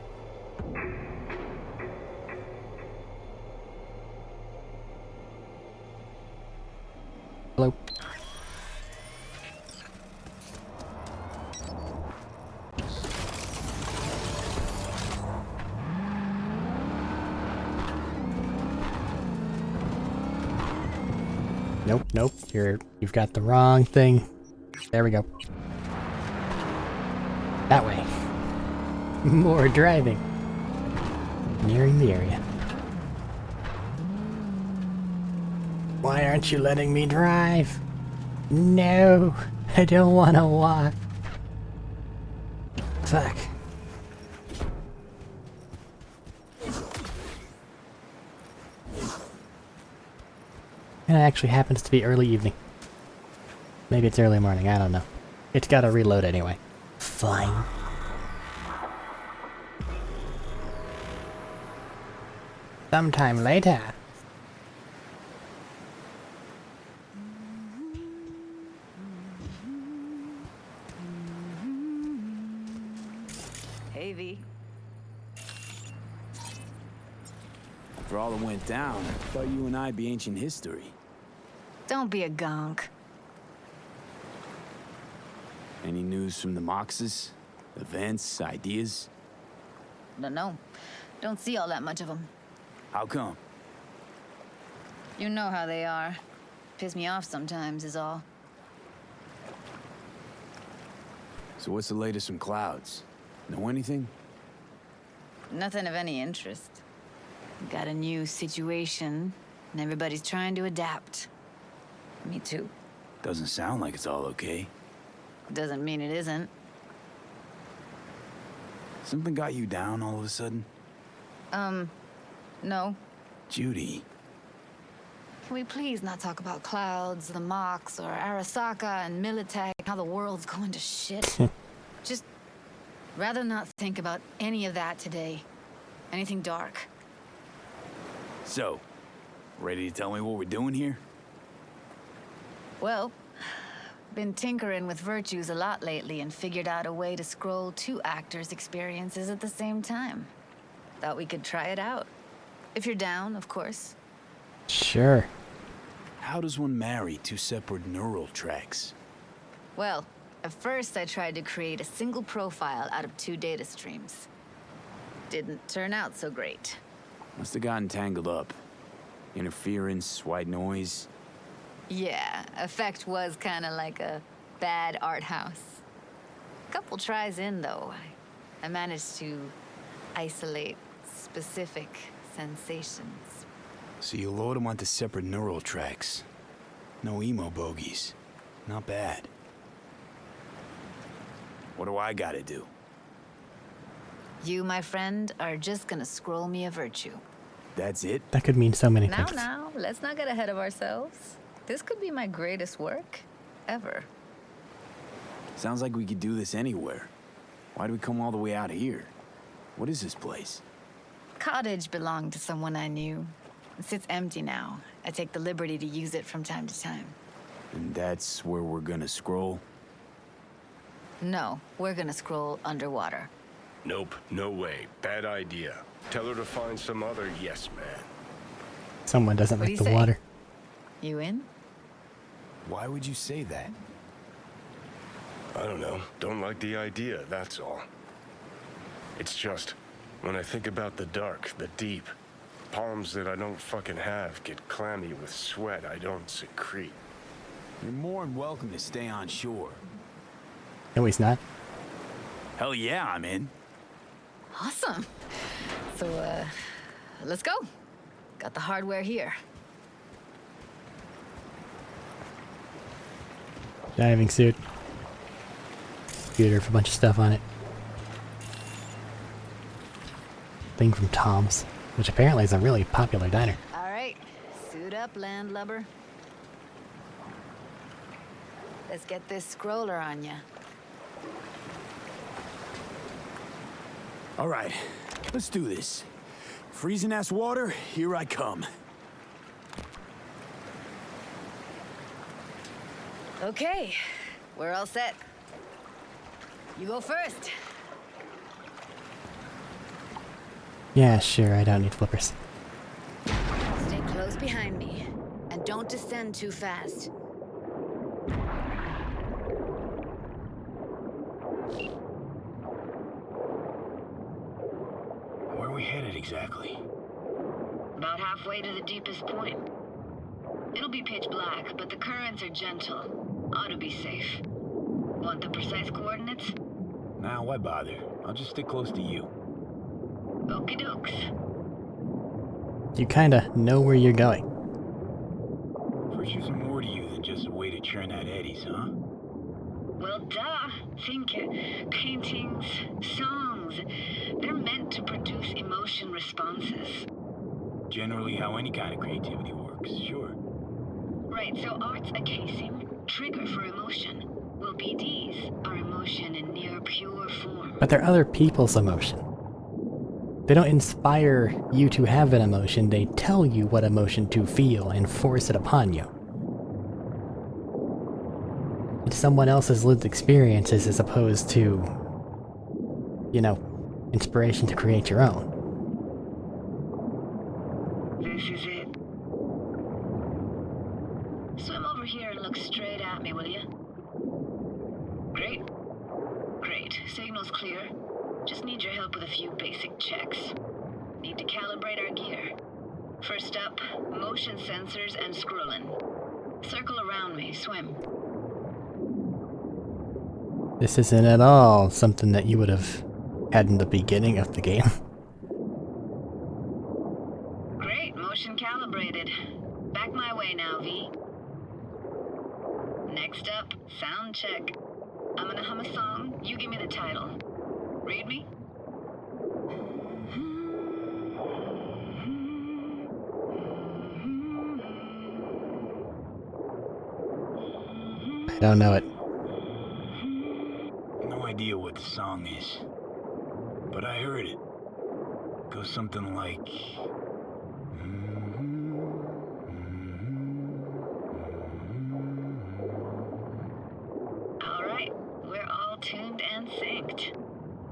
S1: Hello. Nope, you've got the wrong thing. There we go. That way. More driving. Nearing the area. Why aren't you letting me drive? No, I don't want to walk. Fuck. And it actually happens to be early evening. Maybe it's early morning, I don't know. It's gotta reload anyway. Fine. Sometime later.
S7: Hey, V.
S12: After all that went down, I thought you and I'd be ancient history.
S7: Don't be a gonk.
S12: Any news from the Moxes? Events, ideas?
S13: No. Don't see all that much of them.
S12: How come?
S13: You know how they are. Piss me off sometimes is all.
S12: So what's the latest from Clouds? Know anything?
S13: Nothing of any interest. Got a new situation, and everybody's trying to adapt. Me too.
S12: Doesn't sound like it's all okay.
S13: Doesn't mean it isn't.
S12: Something got you down all of a sudden?
S13: No.
S12: Judy.
S13: Can we please not talk about Clouds, the Mox, or Arasaka and Militech, how the world's going to shit? Just rather not think about any of that today. Anything dark.
S12: So, ready to tell me what we're doing here?
S13: Well, been tinkering with virtues a lot lately and figured out a way to scroll 2 actors' experiences at the same time. Thought we could try it out. If you're down, of course.
S1: Sure.
S12: How does one marry 2 separate neural tracks?
S13: Well, at first I tried to create a single profile out of 2 data streams. Didn't turn out so great.
S12: Must have gotten tangled up. Interference, white noise.
S13: Yeah, effect was kind of like a bad art house. Couple tries in, though, I managed to isolate specific sensations.
S12: So you load them onto separate neural tracks. No emo bogeys. Not bad. What do I gotta do?
S13: You, my friend, are just gonna scroll me a virtue.
S12: That's it?
S1: That could mean so many things.
S13: Now, let's not get ahead of ourselves. This could be my greatest work ever.
S12: Sounds like we could do this anywhere. Why'd we come all the way out here? What is this place?
S13: Cottage belonged to someone I knew. It sits empty now. I take the liberty to use it from time to time.
S12: And that's where we're gonna scroll?
S13: No, we're gonna scroll underwater.
S3: Nope, no way. Bad idea. Tell her to find some other yes man.
S1: Someone doesn't
S13: What do
S1: like
S13: you
S1: the
S13: say?
S1: water.
S13: You in?
S2: Why would you say that?
S3: I don't know. Don't like the idea, that's all. It's just, when I think about the dark, the deep, palms that I don't fucking have get clammy with sweat I don't secrete.
S12: You're more than welcome to stay on shore.
S1: No, he's not.
S12: Hell yeah, I'm in.
S13: Awesome. So, let's go. Got the hardware here.
S1: Diving suit. Computer with a bunch of stuff on it. Thing from Tom's, which apparently is a really popular diner.
S13: All right, suit up, landlubber. Let's get this scroller on ya.
S12: All right, let's do this. Freezing ass water, here I come.
S13: Okay, we're all set. You go first.
S1: Yeah, sure, I don't need flippers.
S13: Stay close behind me, and don't descend too fast.
S8: Where are we headed exactly?
S14: About halfway to the deepest point. It'll be pitch black, but the currents are gentle. Ought to be safe. Want the precise coordinates?
S12: Nah, why bother? I'll just stick close to you.
S14: Okie dokes.
S1: You kinda know where you're going.
S12: Virtues are more to you than just a way to churn out eddies, huh?
S14: Well, duh. Think paintings, songs. They're meant to produce emotion responses.
S12: Generally how any kind of creativity works, sure.
S14: Right, so art's a casing, trigger for emotion. Well, BDs are emotion in near pure form.
S1: But they're other people's emotion. They don't inspire you to have an emotion, they tell you what emotion to feel and force it upon you. It's someone else's lived experiences as opposed to, you know, inspiration to create your own.
S14: This is it. Swim over here and look straight at me, will you? Great. Great. Signal's clear. Just need your help with a few basic checks. Need to calibrate our gear. First up, motion sensors and scrolling. Circle around me, swim.
S1: This isn't at all something that you would have had in the beginning of the game.
S14: Great, motion calibrated. Back my way now, V. Next up, sound check. I'm gonna hum a song, you give me the title. Read me?
S1: I don't know it.
S12: No idea what the song is, but I heard it. Goes something like...
S14: Alright, we're all tuned and synced.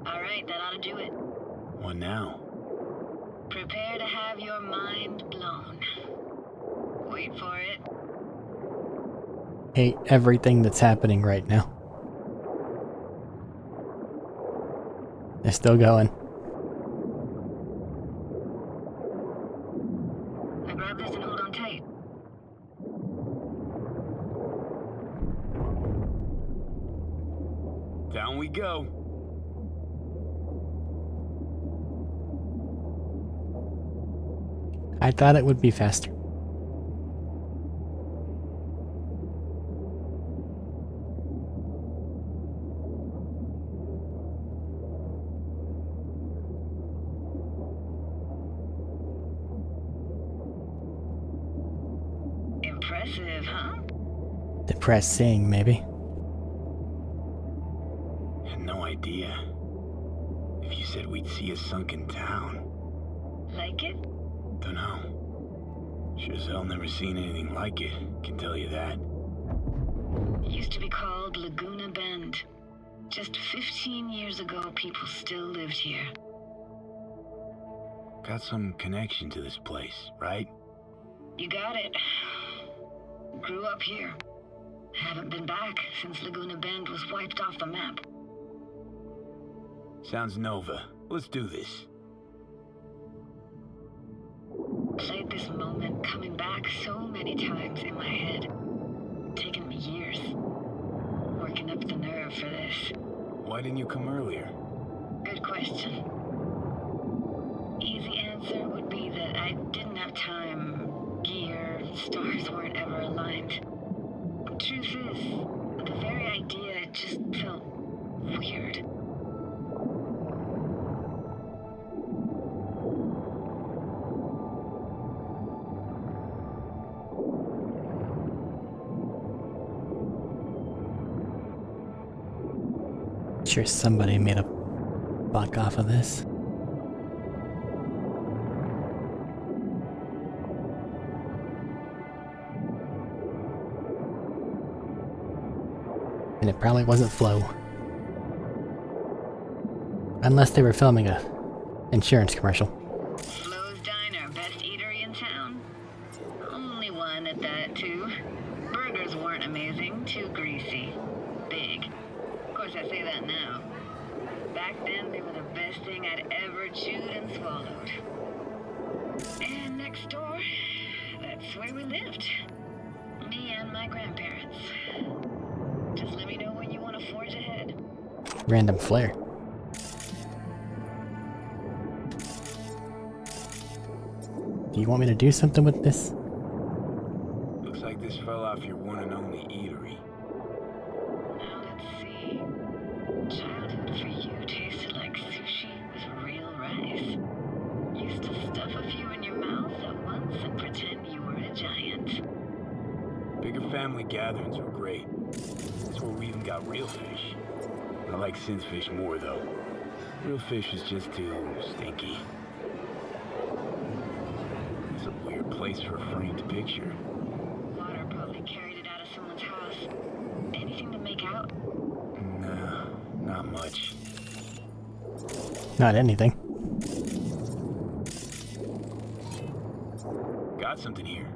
S14: Alright, that ought to do it.
S12: What now?
S14: Prepare to have your mind blown. Wait for it.
S1: Hate everything that's happening right now. They're still going.
S14: Now grab this and hold on tight.
S12: Down we go.
S1: I thought it would be faster.
S14: Impressive, huh?
S1: Depressing, maybe.
S12: Had no idea. If you said we'd see a sunken town.
S14: Like it?
S12: Dunno. Sure as hell never seen anything like it, can tell you that.
S14: Used to be called Laguna Bend. Just 15 years ago, people still lived here.
S12: got some connection to this place, right?
S14: You got it. Grew up here. Haven't been back since Laguna Bend was wiped off the map.
S12: Sounds Nova. Let's do this.
S14: Played this moment coming back so many times in my head. Taken me years. Working up the nerve for this.
S12: Why didn't you come earlier?
S14: Good question. Easy answer would be that I didn't have time, gear, stars weren't ever aligned. Truth is, the very idea just felt weird.
S1: Sure, somebody made a buck off of this. And it probably wasn't Flo. Unless they were filming a insurance commercial.
S14: Flo's Diner, best eatery in town. Only one at that, too. Burgers weren't amazing, too greasy. Big. Of course, I say that now. Back then, they were the best thing I'd ever chewed and swallowed. And next door, that's where we lived. Me and my grandparents. Just let me know when you want to forge ahead.
S1: Random flare. Do you want me to do something with this?
S12: Looks like this fell off your one and only eatery.
S14: Now let's see. Childhood for you tasted like sushi with real rice. Used to stuff a few in your mouth at once and pretend you were a giant.
S12: Bigger family gatherings were great. That's where we even got real fish. I like synth fish more, though. Real fish is just too stinky. It's a weird place for a framed picture.
S14: Water probably carried it out of someone's house. Anything to make out?
S12: Nah, not much.
S1: Not anything.
S12: Got something here.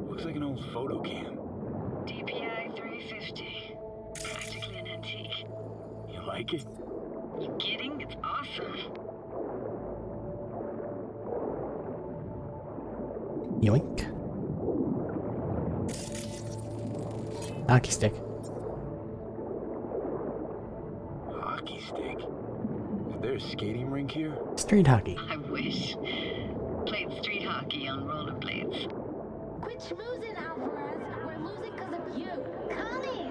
S12: Looks like an old photo cam.
S14: DPI 350. Practically an antique.
S12: You like it?
S14: You kidding? It's awesome.
S1: Yoink. Hockey stick.
S12: Hockey stick? Is there a skating rink here?
S1: Street hockey.
S14: I wish. Played street hockey on rollerblades.
S15: Quit schmoozing, Alvarez. We're losing because of you. Connie!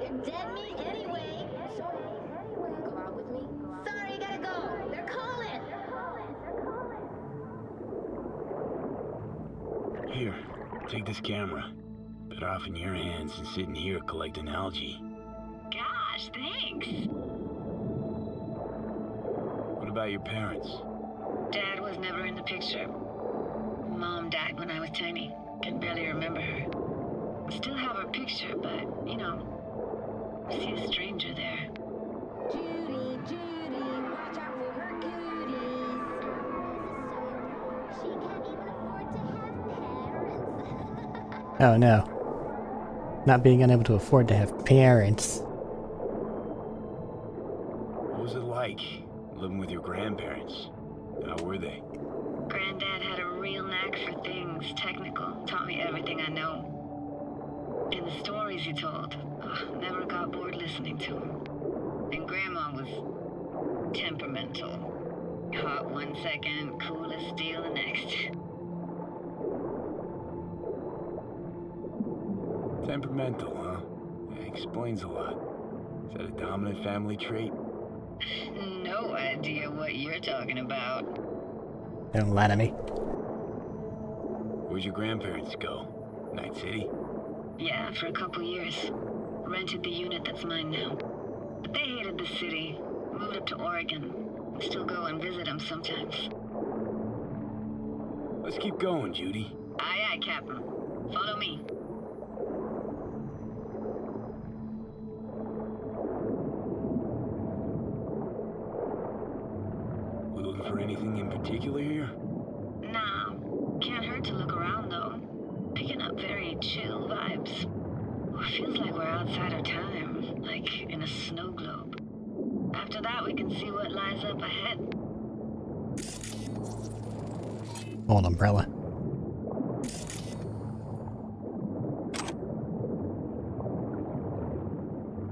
S15: You're dead meat anyway. Sorry. Go out with me? Sorry, gotta go. They're calling.
S12: Here, take this camera. Better off in your hands than sitting here collecting algae.
S14: Gosh, thanks.
S12: What about your parents?
S14: Dad was never in the picture. Mom died when I was tiny. Can barely remember her. Still have her picture, but, you know, see a stranger there.
S15: Judy, watch out for her cooties. She can't even afford to have parents.
S1: Oh no. Not being unable to afford to have parents.
S12: What was it like, living with your grandparents? How were they?
S14: Granddad had a real knack for things technical. Taught me everything I know. And the stories he told, never got bored listening to him. And Grandma was temperamental. Hot one second, cool as steel the next.
S12: Temperamental, huh? That explains a lot. Is that a dominant family trait?
S14: No idea what you're talking about.
S1: Don't lie to me.
S12: Where'd your grandparents go? Night City?
S14: Yeah, for a couple years. Rented the unit that's mine now. But they hated the city. Moved up to Oregon. Still go and visit them sometimes.
S12: Let's keep going, Judy.
S14: Aye, aye, Captain. Follow me.
S12: We looking for anything in particular here?
S14: Nah, can't hurt to look around though. Picking up very chill vibes. Feels like we're outside of time, like in a snow globe. After that, we can see what lies up ahead.
S1: Old umbrella.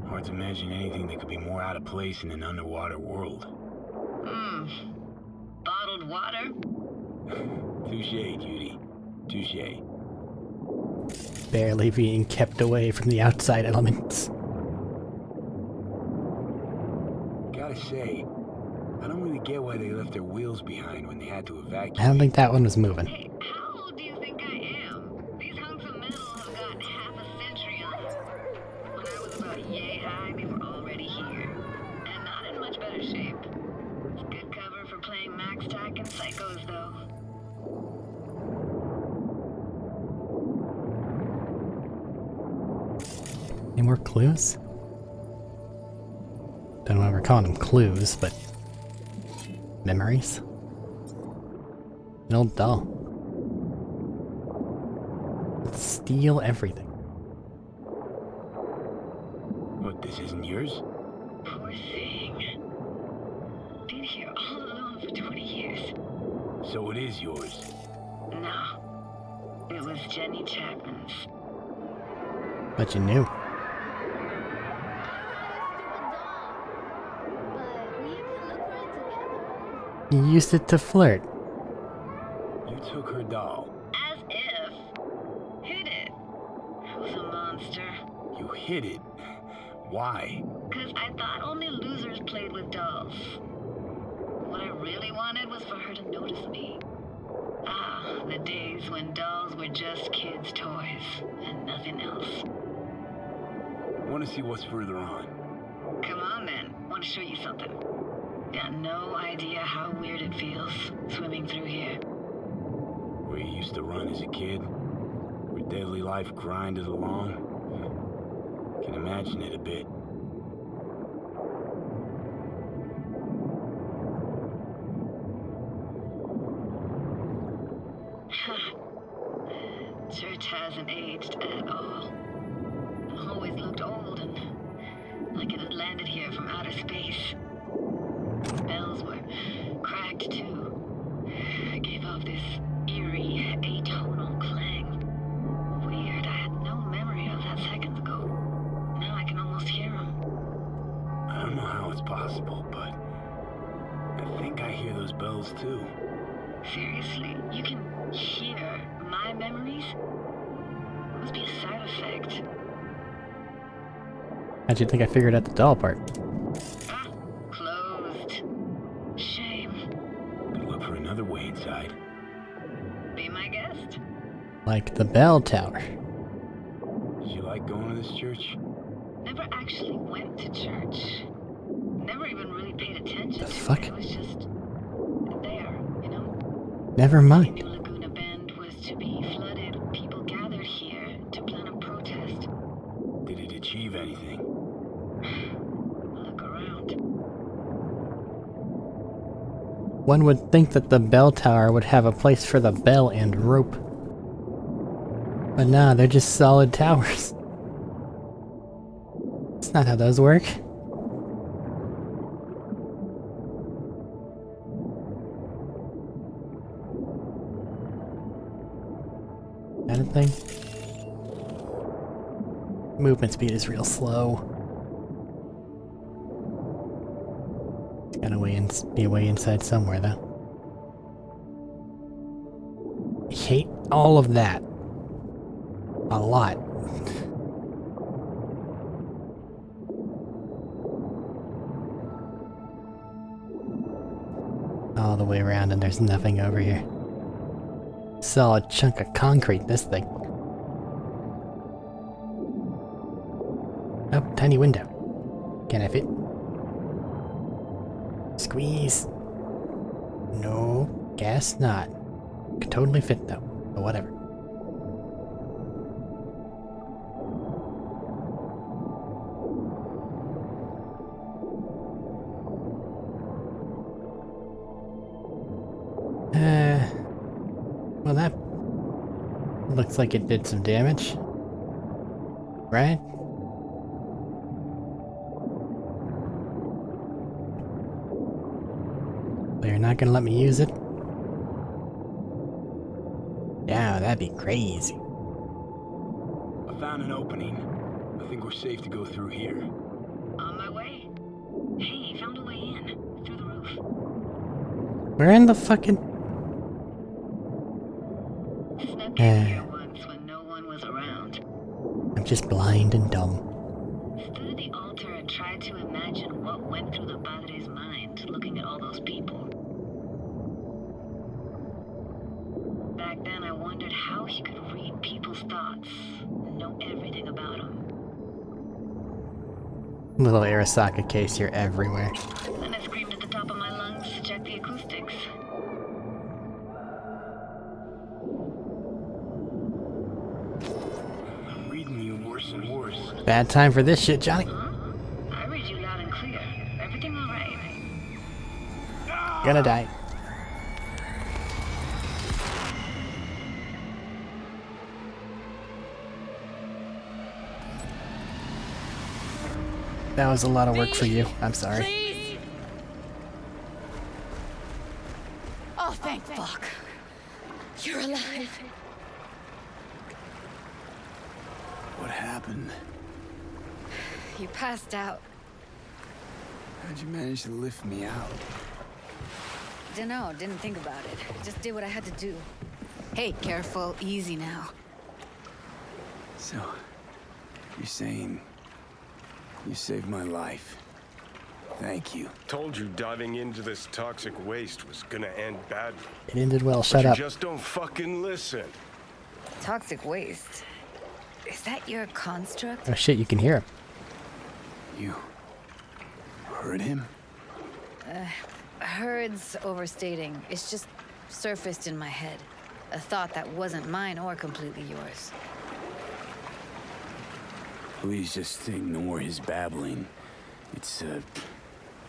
S12: Hard to imagine anything that could be more out of place in an underwater world.
S14: Bottled water?
S12: Touché, Judy. Touché.
S1: Barely being kept away from the outside elements.
S12: Gotta say, I don't really get why they left their wheels behind when they had to evacuate.
S1: I don't think that one was moving.
S14: Hey, how old do you think I am? These hunks of metal have got half a century on them. When I was about yay high, they were already here. And not in much better shape. It's good cover for playing Max Tack and Psychos, though.
S1: Any more clues? Don't know why we're calling them clues, but... memories? An old doll. Let's steal everything.
S12: What, this isn't yours?
S14: Poor thing. Been here all alone for 20 years.
S12: So it is yours?
S14: No. It was Jenny Chapman's.
S1: But you knew. You used it to flirt.
S12: You took her doll.
S14: As if. Hid it. I was a monster.
S12: You hid it. Why?
S14: 'Cause I thought only losers played with dolls. What I really wanted was for her to notice me. Ah, the days when dolls were just kids' toys and nothing else.
S12: Want to see what's further on?
S14: Come on then. Want to show you something. Got no idea how weird it feels swimming through here.
S12: Where you used to run as a kid? Where daily life grinded along? Can imagine it a bit.
S14: Church hasn't aged at all. Always looked old and like it had landed here from outer space. Bells were cracked too. Gave off this eerie, atonal clang. Weird, I had no memory of that seconds ago. Now I can almost hear them.
S12: I don't know how it's possible, but I think I hear those bells too.
S14: Seriously, you can hear my memories? It must be a side effect.
S1: How'd you think I figured out the doll part?
S14: Closed. Shame.
S12: Could look for another way inside.
S14: Be my guest.
S1: Like the bell tower.
S12: Did you like going to this church?
S14: Never actually went to church. Never even really paid attention
S1: The
S14: to
S1: fuck?
S14: it. It was just there, you know?
S1: Never mind.
S14: New Laguna Bend was to be flooded. People gathered here to plan a protest.
S12: Did it achieve anything?
S14: Look around.
S1: One would think that the bell tower would have a place for the bell and rope. But nah, they're just solid towers. That's not how those work. That a thing? Movement speed is real slow. It's gotta be way inside somewhere though. I hate all of that. A lot. All the way around and there's nothing over here. Solid chunk of concrete, this thing. Oh, tiny window. Can I fit? Squeeze. No, guess not. Could totally fit though, but whatever. Well, that looks like it did some damage. Right? They're not gonna let me use it? Yeah, that'd be crazy.
S12: I found an opening. I think we're safe to go through here.
S14: On my way. Hey, found a way in. Through the roof.
S1: We're in the fucking...
S14: Snuck in here once when no one was around.
S1: I'm just blind and dumb.
S14: Stood at the altar and tried to imagine what went through the padre's mind, looking at all those people. Back then, I wondered how he could read people's thoughts and know everything about them.
S1: Little Arasaka case here everywhere.
S14: Then I screamed at the top of my lungs to check the acoustics.
S12: I'm reading you worse and worse.
S1: Bad time for this shit, Johnny.
S14: I read you loud and clear. Everything all right?
S1: Gonna die. That was a lot of work for you. I'm sorry.
S7: Please. Oh, thank fuck. You're alive.
S12: What happened?
S13: You passed out.
S12: How'd you manage to lift me out?
S13: Dunno, didn't think about it. Just did what I had to do. Hey, careful, easy now.
S12: So, you're saying you saved my life. Thank you.
S3: Told you diving into this toxic waste was gonna end badly.
S1: It ended well. Shut
S3: But
S1: up.
S3: you just don't fucking listen.
S13: Toxic waste. Is that your construct?
S1: Oh shit, you can hear him.
S12: You heard him?
S13: Heard's overstating. It's just surfaced in my head. A thought that wasn't mine or completely yours.
S12: Please just ignore his babbling. It's a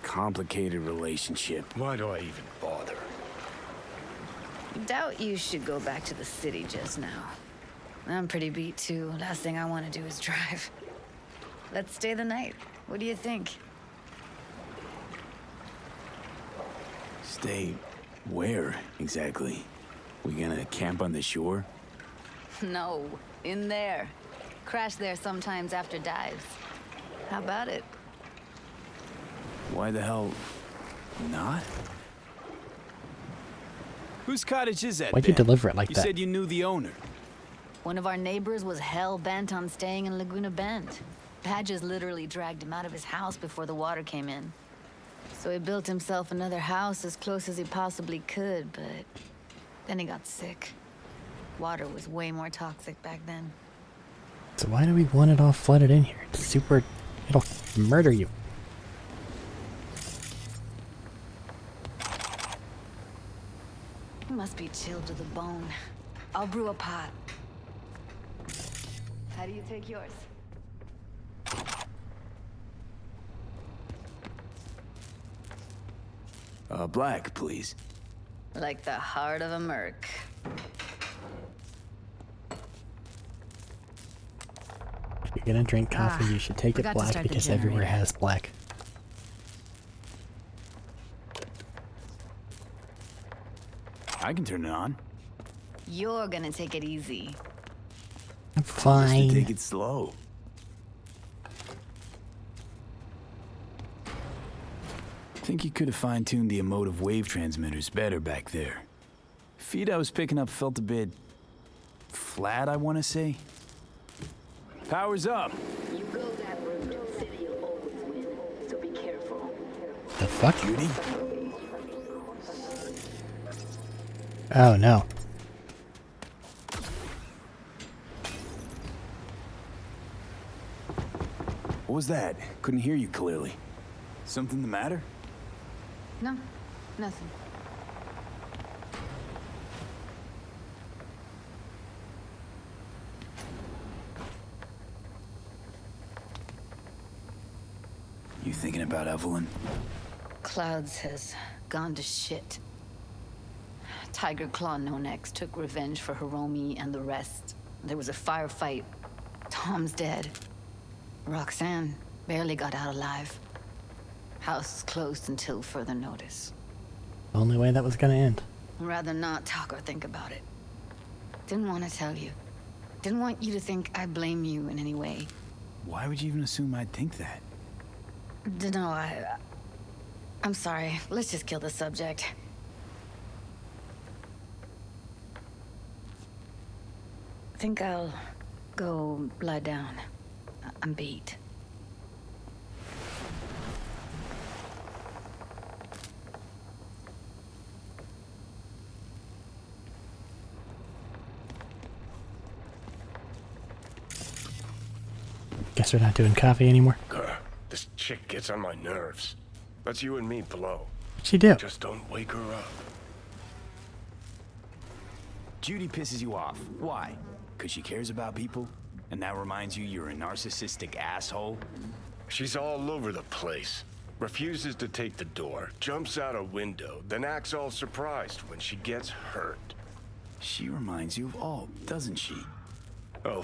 S12: complicated relationship.
S3: Why do I even bother?
S13: Doubt you should go back to the city just now. I'm pretty beat too. Last thing I want to do is drive. Let's stay the night. What do you think?
S12: Stay where, exactly? We gonna camp on the shore?
S13: No, in there. Crash there sometimes after dives. How about it?
S12: Why the hell not? Whose cottage is that?
S1: Why'd you deliver it like
S12: you
S1: that?
S12: You said you knew the owner.
S13: One of our neighbors was hell-bent on staying in Laguna Bend. Badges literally dragged him out of his house before the water came in. So he built himself another house as close as he possibly could, but then he got sick. Water was way more toxic back then.
S1: So why do we want it all flooded in here? It's super... It'll murder you.
S13: He must be chilled to the bone. I'll brew a pot. How do you take yours?
S12: Black, please.
S13: Like the heart of a merc.
S1: If you're gonna drink coffee, you should take it
S13: forgot to
S1: black
S13: start the
S1: because everywhere
S13: generator.
S1: has black.
S12: I can turn it on.
S13: You're gonna take it easy.
S1: I'm
S12: Just to
S1: fine.
S12: take it slow. Think you could have fine-tuned the emotive wave transmitters better back there. Feed I was picking up felt a bit flat, I want to say. Power's up.
S14: You go that route, city will always win, so be careful.
S1: The fuck?
S12: Judy?
S1: Oh no.
S12: What was that? Couldn't hear you clearly. Something the matter?
S13: No, nothing.
S12: You thinking about Evelyn?
S13: Clouds has gone to shit. Tiger Claw No-Necks took revenge for Hiromi and the rest. There was a firefight. Tom's dead. Roxanne barely got out alive. House is closed until further notice.
S1: The only way that was gonna end.
S13: I'd rather not talk or think about it. Didn't want to tell you. Didn't want you to think I blame you in any way.
S12: Why would you even assume I'd think that?
S13: No, I'm sorry. Let's just kill the subject. I think I'll go lie down. I'm beat.
S1: Guess we're not doing coffee anymore.
S3: Grr, this chick gets on my nerves. Let's you and me blow.
S1: What'd she do?
S3: Just don't wake her up.
S12: Judy pisses you off. Why? Because she cares about people? And that reminds you you're a narcissistic asshole?
S3: She's all over the place. Refuses to take the door, jumps out a window, then acts all surprised when she gets hurt.
S12: She reminds you of Alt, doesn't she?
S3: Oh,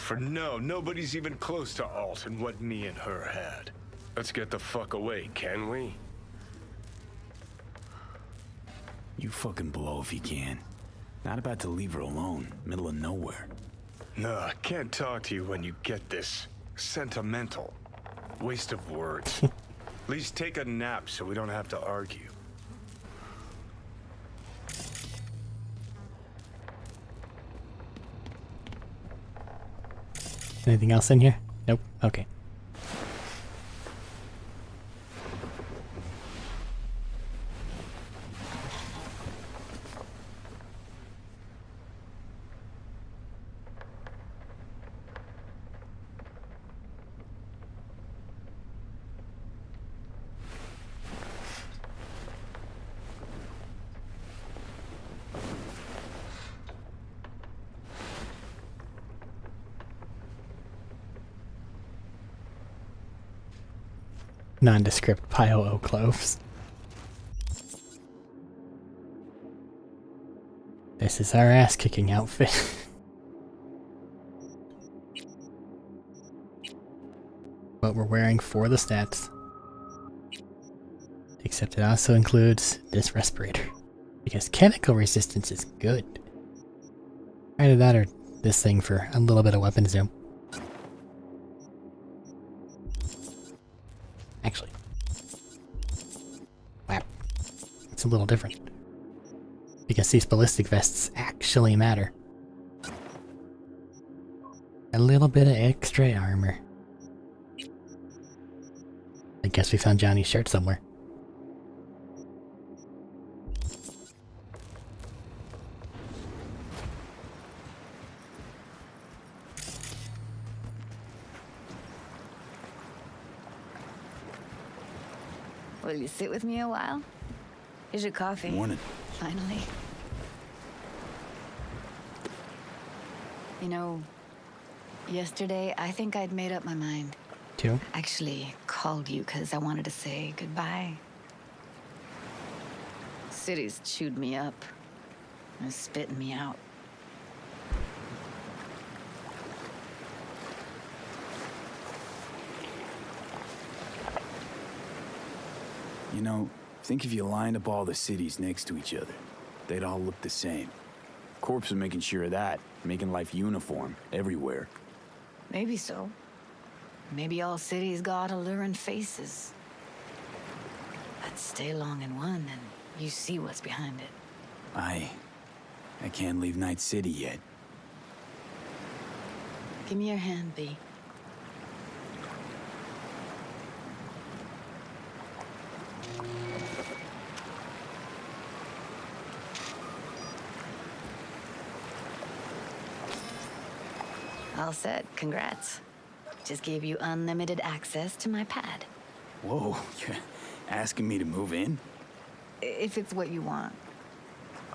S3: nobody's even close to Alt and what me and her had. Let's get the fuck away, can we?
S12: You fucking blow if you can. Not about to leave her alone, middle of nowhere.
S3: No, I can't talk to you when you get this sentimental. Waste of words. At least take a nap so we don't have to argue.
S1: Anything else in here? Nope. Okay. Nondescript pile of cloves. This is our ass-kicking outfit. What we're wearing for the stats. Except it also includes this respirator. Because chemical resistance is good. Either that or this thing for a little bit of weapon zoom. Actually. Wow. It's a little different. Because these ballistic vests actually matter. A little bit of extra armor. I guess we found Johnny's shirt somewhere.
S13: Will you sit with me a while? Here's your coffee.
S12: Morning.
S13: Finally. You know, yesterday I think I'd made up my mind.
S1: Too?
S13: Actually called you because I wanted to say goodbye. City's chewed me up. And spitting me out.
S12: You know, think if you lined up all the cities next to each other, they'd all look the same. Corps are making sure of that, making life uniform everywhere.
S13: Maybe so. Maybe all cities got alluring faces. Let's stay long in one and you see what's behind it.
S12: I can't leave Night City yet.
S13: Give me your hand, B. All set. Congrats. Just gave you unlimited access to my pad.
S12: Whoa, you're asking me to move in?
S13: If it's what you want.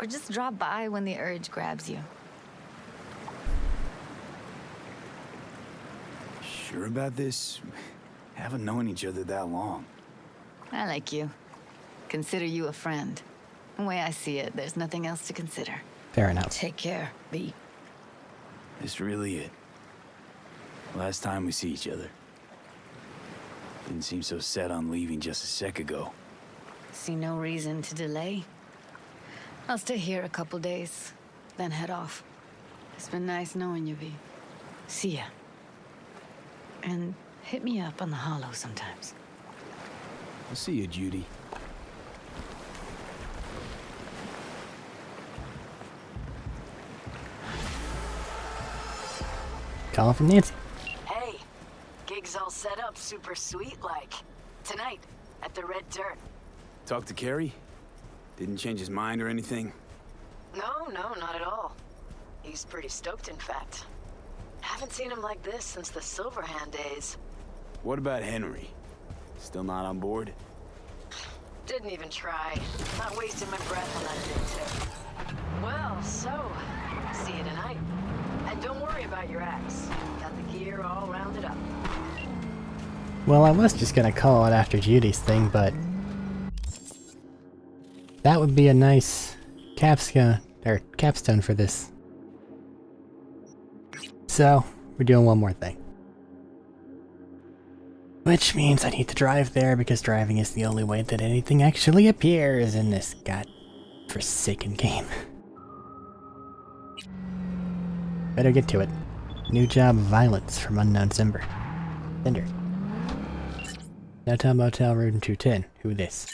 S13: Or just drop by when the urge grabs you.
S12: Sure about this? Haven't known each other that long.
S13: I like you. Consider you a friend. The way I see it, there's nothing else to consider.
S1: Fair enough.
S13: Take care, V.
S12: This really it. Last time we see each other. Didn't seem so set on leaving just a sec ago.
S13: See no reason to delay. I'll stay here a couple days, then head off. It's been nice knowing you, V. See ya. And hit me up on the holo sometimes.
S12: I'll see you, Judy.
S1: Calling from Nancy.
S7: Hey, gig's all set up super sweet like. Tonight, at the Red Dirt.
S12: Talk to Carrie? Didn't change his mind or anything?
S7: No, not at all. He's pretty stoked, in fact. Haven't seen him like this since the Silverhand days.
S12: What about Henry? Still not on board?
S7: Didn't even try. Not wasting my breath on that big tip. Well, so, see you tonight. And don't worry about your axe. Got the gear all rounded up.
S1: Well, I was just gonna call it after Judy's thing, but that would be a nice capstone for this. So, we're doing one more thing. Which means I need to drive there because driving is the only way that anything actually appears in this god-forsaken game. Better get to it. New job, violence from unknown sender. Downtown Motel, room 210. Who this?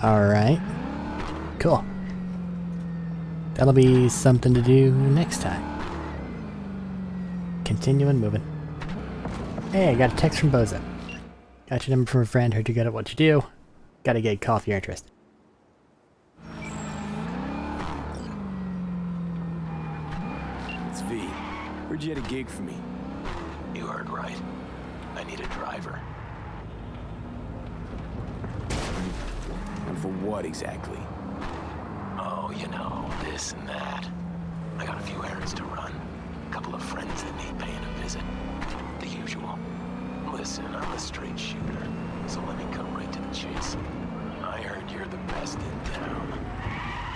S1: Alright. Cool. That'll be something to do next time. Continuing moving. Hey, I got a text from Boza. Got your number from a friend, heard you're good at what you do. Gotta get a call if you're interested.
S12: It's V. Heard you had a gig for me.
S8: You heard right. I need a driver.
S12: And for what exactly?
S8: Oh, you know, this and that. I got a few errands to run. A couple of friends that need paying a visit. The usual. Listen, I'm a straight shooter, so let me come right to the chase. I heard you're the best in town.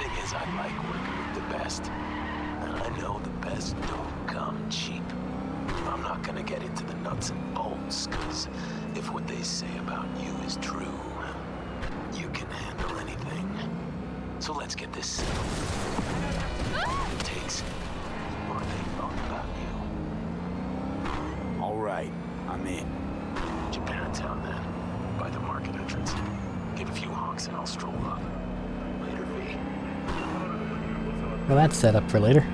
S8: Thing is, I like working with the best. And I know the best don't come cheap. I'm not gonna get into the nuts and bolts, cause if what they say about you is true, you can handle anything. So let's get this settled. It takes what they thought about you.
S12: All right, I'm in.
S8: Japantown then, by the market entrance. Give a few honks and I'll stroll up. Later, V.
S1: Well, that's set up for later.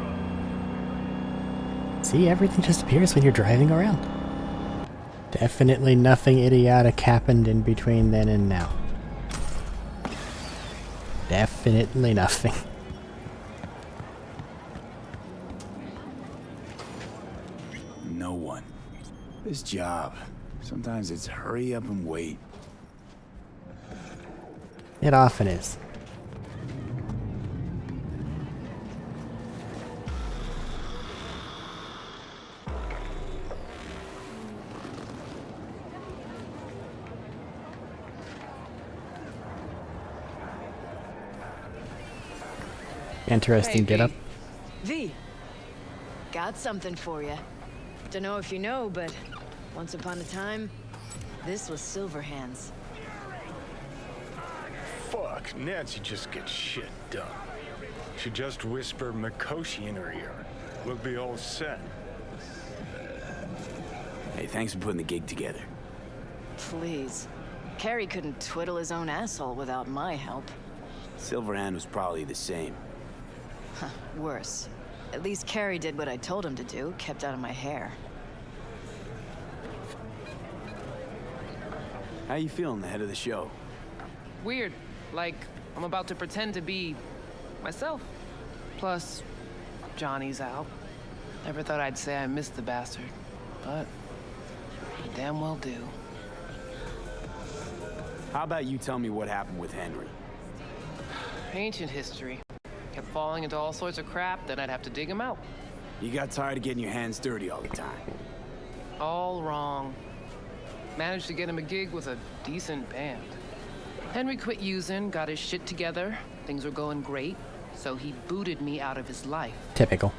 S1: See, everything just appears when you're driving around. Definitely nothing idiotic happened in between then and now. Definitely nothing.
S12: No one. This job. Sometimes it's hurry up and wait.
S1: It often is. Interesting
S7: Hey,
S1: get up.
S7: V. Got something for you. Don't know if you know, but once upon a time, this was Silverhand's.
S3: Fuck, Nancy just gets shit done. She just whisper Mikoshi in her ear. We'll be all set.
S12: Hey, thanks for putting the gig together.
S7: Please. Carrie couldn't twiddle his own asshole without my help.
S12: Silverhand was probably the same.
S7: Huh, worse. At least Carrie did what I told him to do, kept out of my hair.
S12: How you feeling ahead of the show?
S11: Weird. Like, I'm about to pretend to be myself. Plus, Johnny's out. Never thought I'd say I missed the bastard, but I damn well do.
S12: How about you tell me what happened with Henry?
S11: Ancient history. Kept falling into all sorts of crap, then I'd have to dig him out.
S12: You got tired of getting your hands dirty all the time.
S11: All wrong. Managed to get him a gig with a decent band. Henry quit using, got his shit together. Things were going great, so he booted me out of his life.
S1: Typical.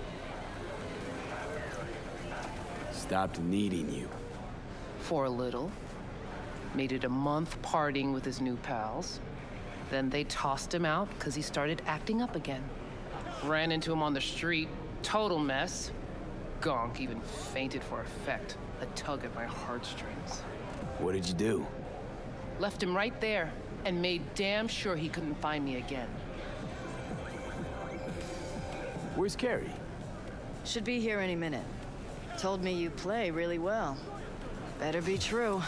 S12: Stopped needing you.
S11: For a little. Made it a month partying with his new pals. Then they tossed him out because he started acting up again. Ran into him on the street. Total mess. Gonk even fainted for effect. A tug at my heartstrings.
S12: What did you do?
S11: Left him right there and made damn sure he couldn't find me again.
S12: Where's Carrie?
S7: Should be here any minute. Told me you play really well. Better be true,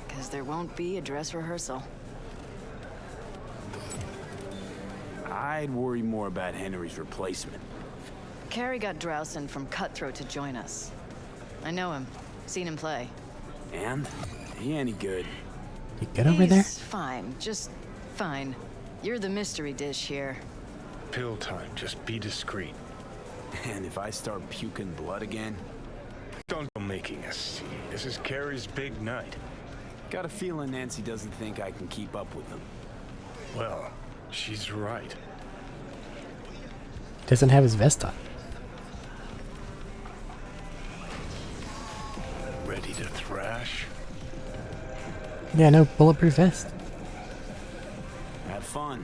S7: because there won't be a dress rehearsal.
S12: I'd worry more about Henry's replacement.
S7: Carrie got Drowson from Cutthroat to join us. I know him. Seen him play.
S12: And? He any good?
S1: You good over there?
S7: He's fine. Just fine. You're the mystery dish here.
S3: Pill time. Just be discreet.
S12: And if I start puking blood again?
S3: Don't go making a scene. This is Carrie's big night.
S12: Got a feeling Nancy doesn't think I can keep up with them.
S3: Well, she's right.
S1: Doesn't have his vest on.
S3: Ready to thrash?
S1: Yeah, no bulletproof vest.
S12: Have fun.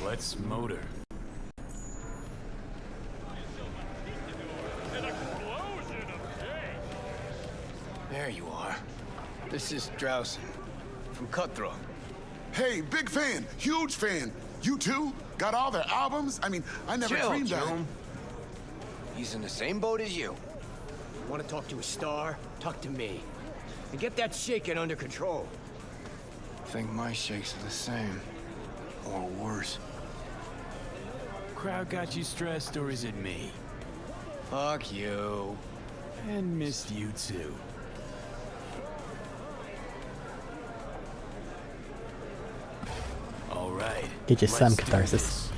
S12: Let's motor.
S4: There you are. This is Drowson from Cutthroat.
S16: Hey, big fan, huge fan. You too? Got all their albums? I mean, I never
S4: Chill,
S16: dreamed that.
S4: Jerome. He's in the same boat as you. Want to talk to a star? Talk to me. And get that shaking under control. Think my shakes are the same. Or worse.
S12: Crowd got you stressed, or is it me?
S4: Fuck you.
S12: And missed you too. All right.
S1: Get you some
S12: let's do
S1: catharsis.
S12: this.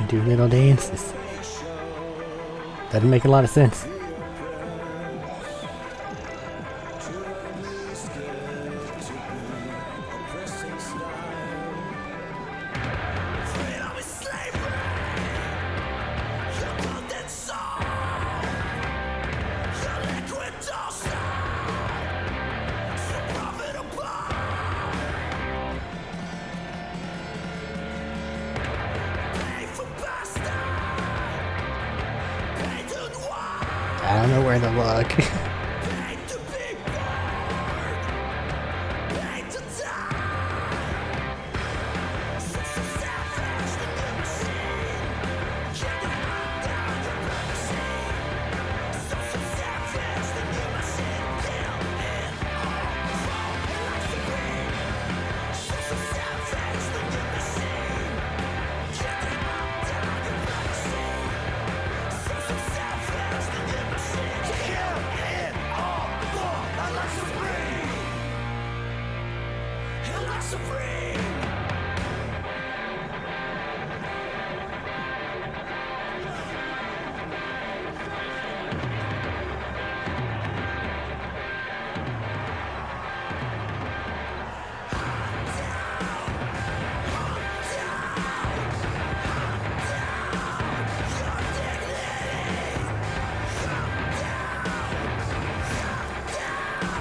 S1: You do little dances. Doesn't make a lot of sense. I don't know where to look.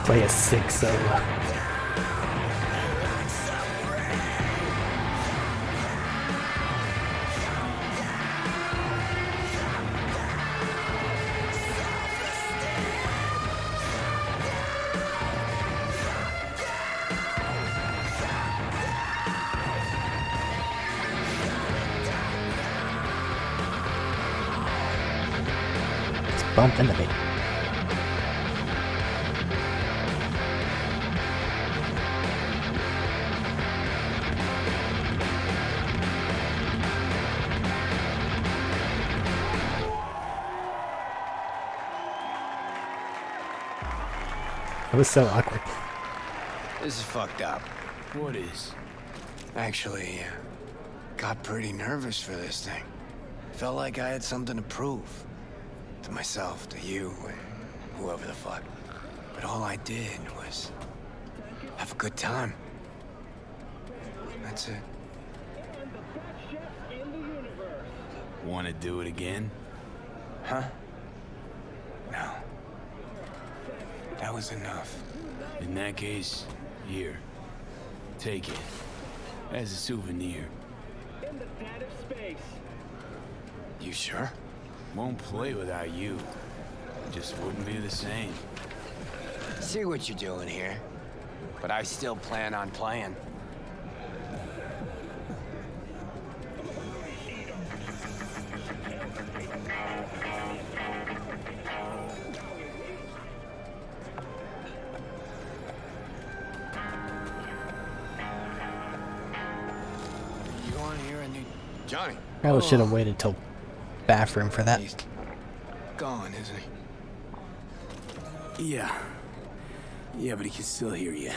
S1: Play a sick solo. bumped into me. It was so awkward.
S4: This is fucked up.
S12: What is?
S4: Actually, got pretty nervous for this thing. Felt like I had something to prove. To myself, to you, whoever the fuck. But all I did was have a good time. That's it.
S12: Want to do it again?
S4: Huh? No. That was enough.
S12: In that case, here. Take it. As a souvenir.
S4: You sure?
S12: Won't play without you. Just wouldn't be the same.
S4: See what you're doing here. But I still plan on playing. You want to hear a new... Johnny?
S1: Probably should have waited till bathroom for that.
S4: He's gone, isn't he?
S12: Yeah. Yeah, but he can still hear you.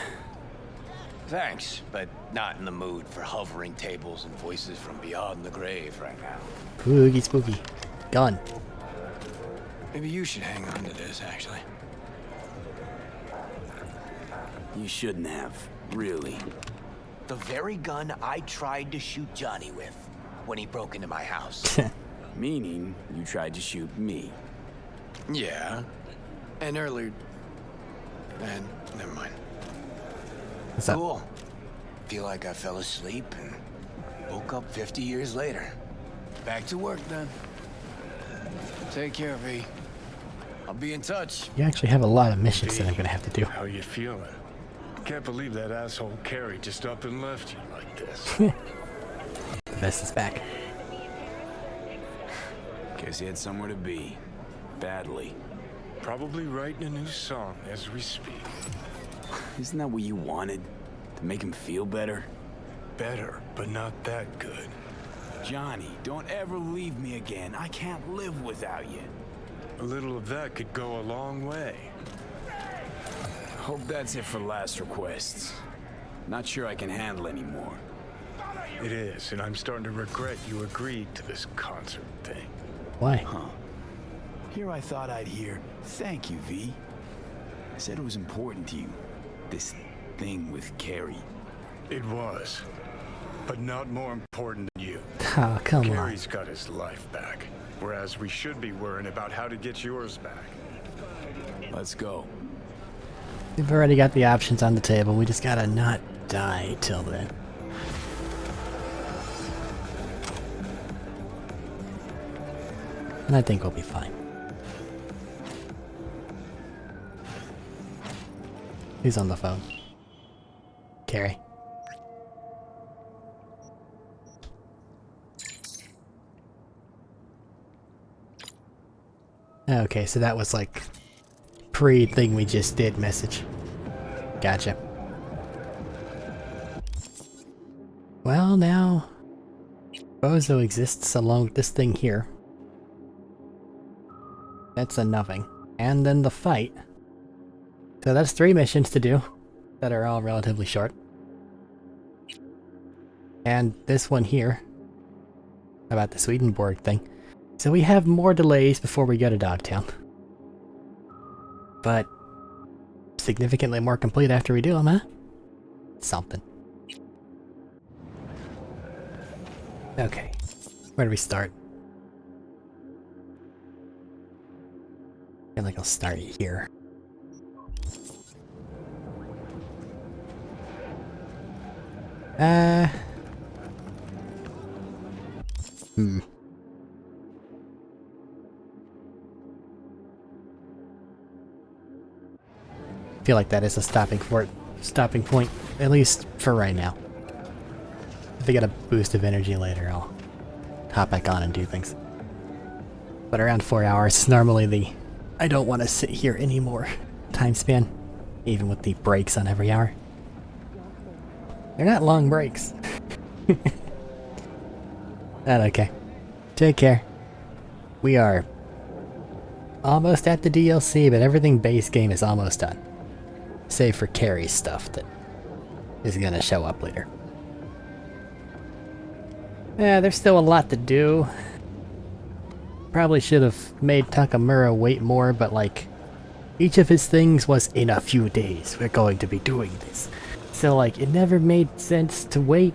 S4: Thanks, but not in the mood for hovering tables and voices from beyond the grave right now.
S1: Spooky, spooky. Gun.
S4: Maybe you should hang on to this, actually.
S12: You shouldn't have, really.
S4: The very gun I tried to shoot Johnny with when he broke into my house.
S12: Meaning, you tried to shoot me.
S4: Yeah. And earlier... And never mind.
S1: What's up?
S4: Cool. Feel like I fell asleep and woke up 50 years later. Back to work then. Take care, V. I'll be in touch.
S1: You actually have a lot of missions that I'm gonna have to do.
S3: How you feeling? Can't believe that asshole Carrie just up and left you like this.
S1: The vest is back.
S12: Guess he had somewhere to be. Badly.
S3: Probably writing a new song as we speak.
S12: Isn't that what you wanted? To make him feel better?
S3: Better, but not that good.
S12: Johnny, don't ever leave me again. I can't live without you.
S3: A little of that could go a long way.
S12: Hope that's it for last requests. Not sure I can handle anymore.
S3: It is, and I'm starting to regret you agreed to this concert thing.
S1: Why?
S12: Huh. Here I thought I'd hear, thank you, V. I said it was important to you. This thing with Carrie.
S3: It was. But not more important than you.
S1: Oh, come on.
S3: Carrie's got his life back. Whereas we should be worrying about how to get yours back.
S12: Let's go.
S1: We've already got the options on the table. We just gotta not die till then. And I think we'll be fine. Who's on the phone? Carrie. Okay, so that was like pre-thing we just did message. Gotcha. Well, now Bozo exists along with this thing here. That's a nothing. And then the fight. So that's 3 missions to do that are all relatively short. And this one here about the Swedenborg thing. So we have more delays before we go to Dogtown. But significantly more complete after we do them, huh? Something. Okay. Where do we start? I feel like I'll start here. I feel like that is a stopping point, at least for right now. If I get a boost of energy later, I'll hop back on and do things. But around 4 hours is normally the I don't want to sit here anymore. Time span, even with the breaks on every hour. They're not long breaks. But okay. Take care. We are almost at the DLC, but everything base game is almost done. Save for Carrie's stuff that is gonna show up later. Yeah, there's still a lot to do. Probably should have made Takamura wait more, but like, each of his things was in a few days, we're going to be doing this. So like, it never made sense to wait.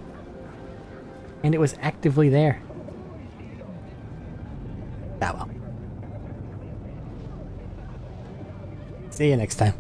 S1: And it was actively there. Ah well. See you next time.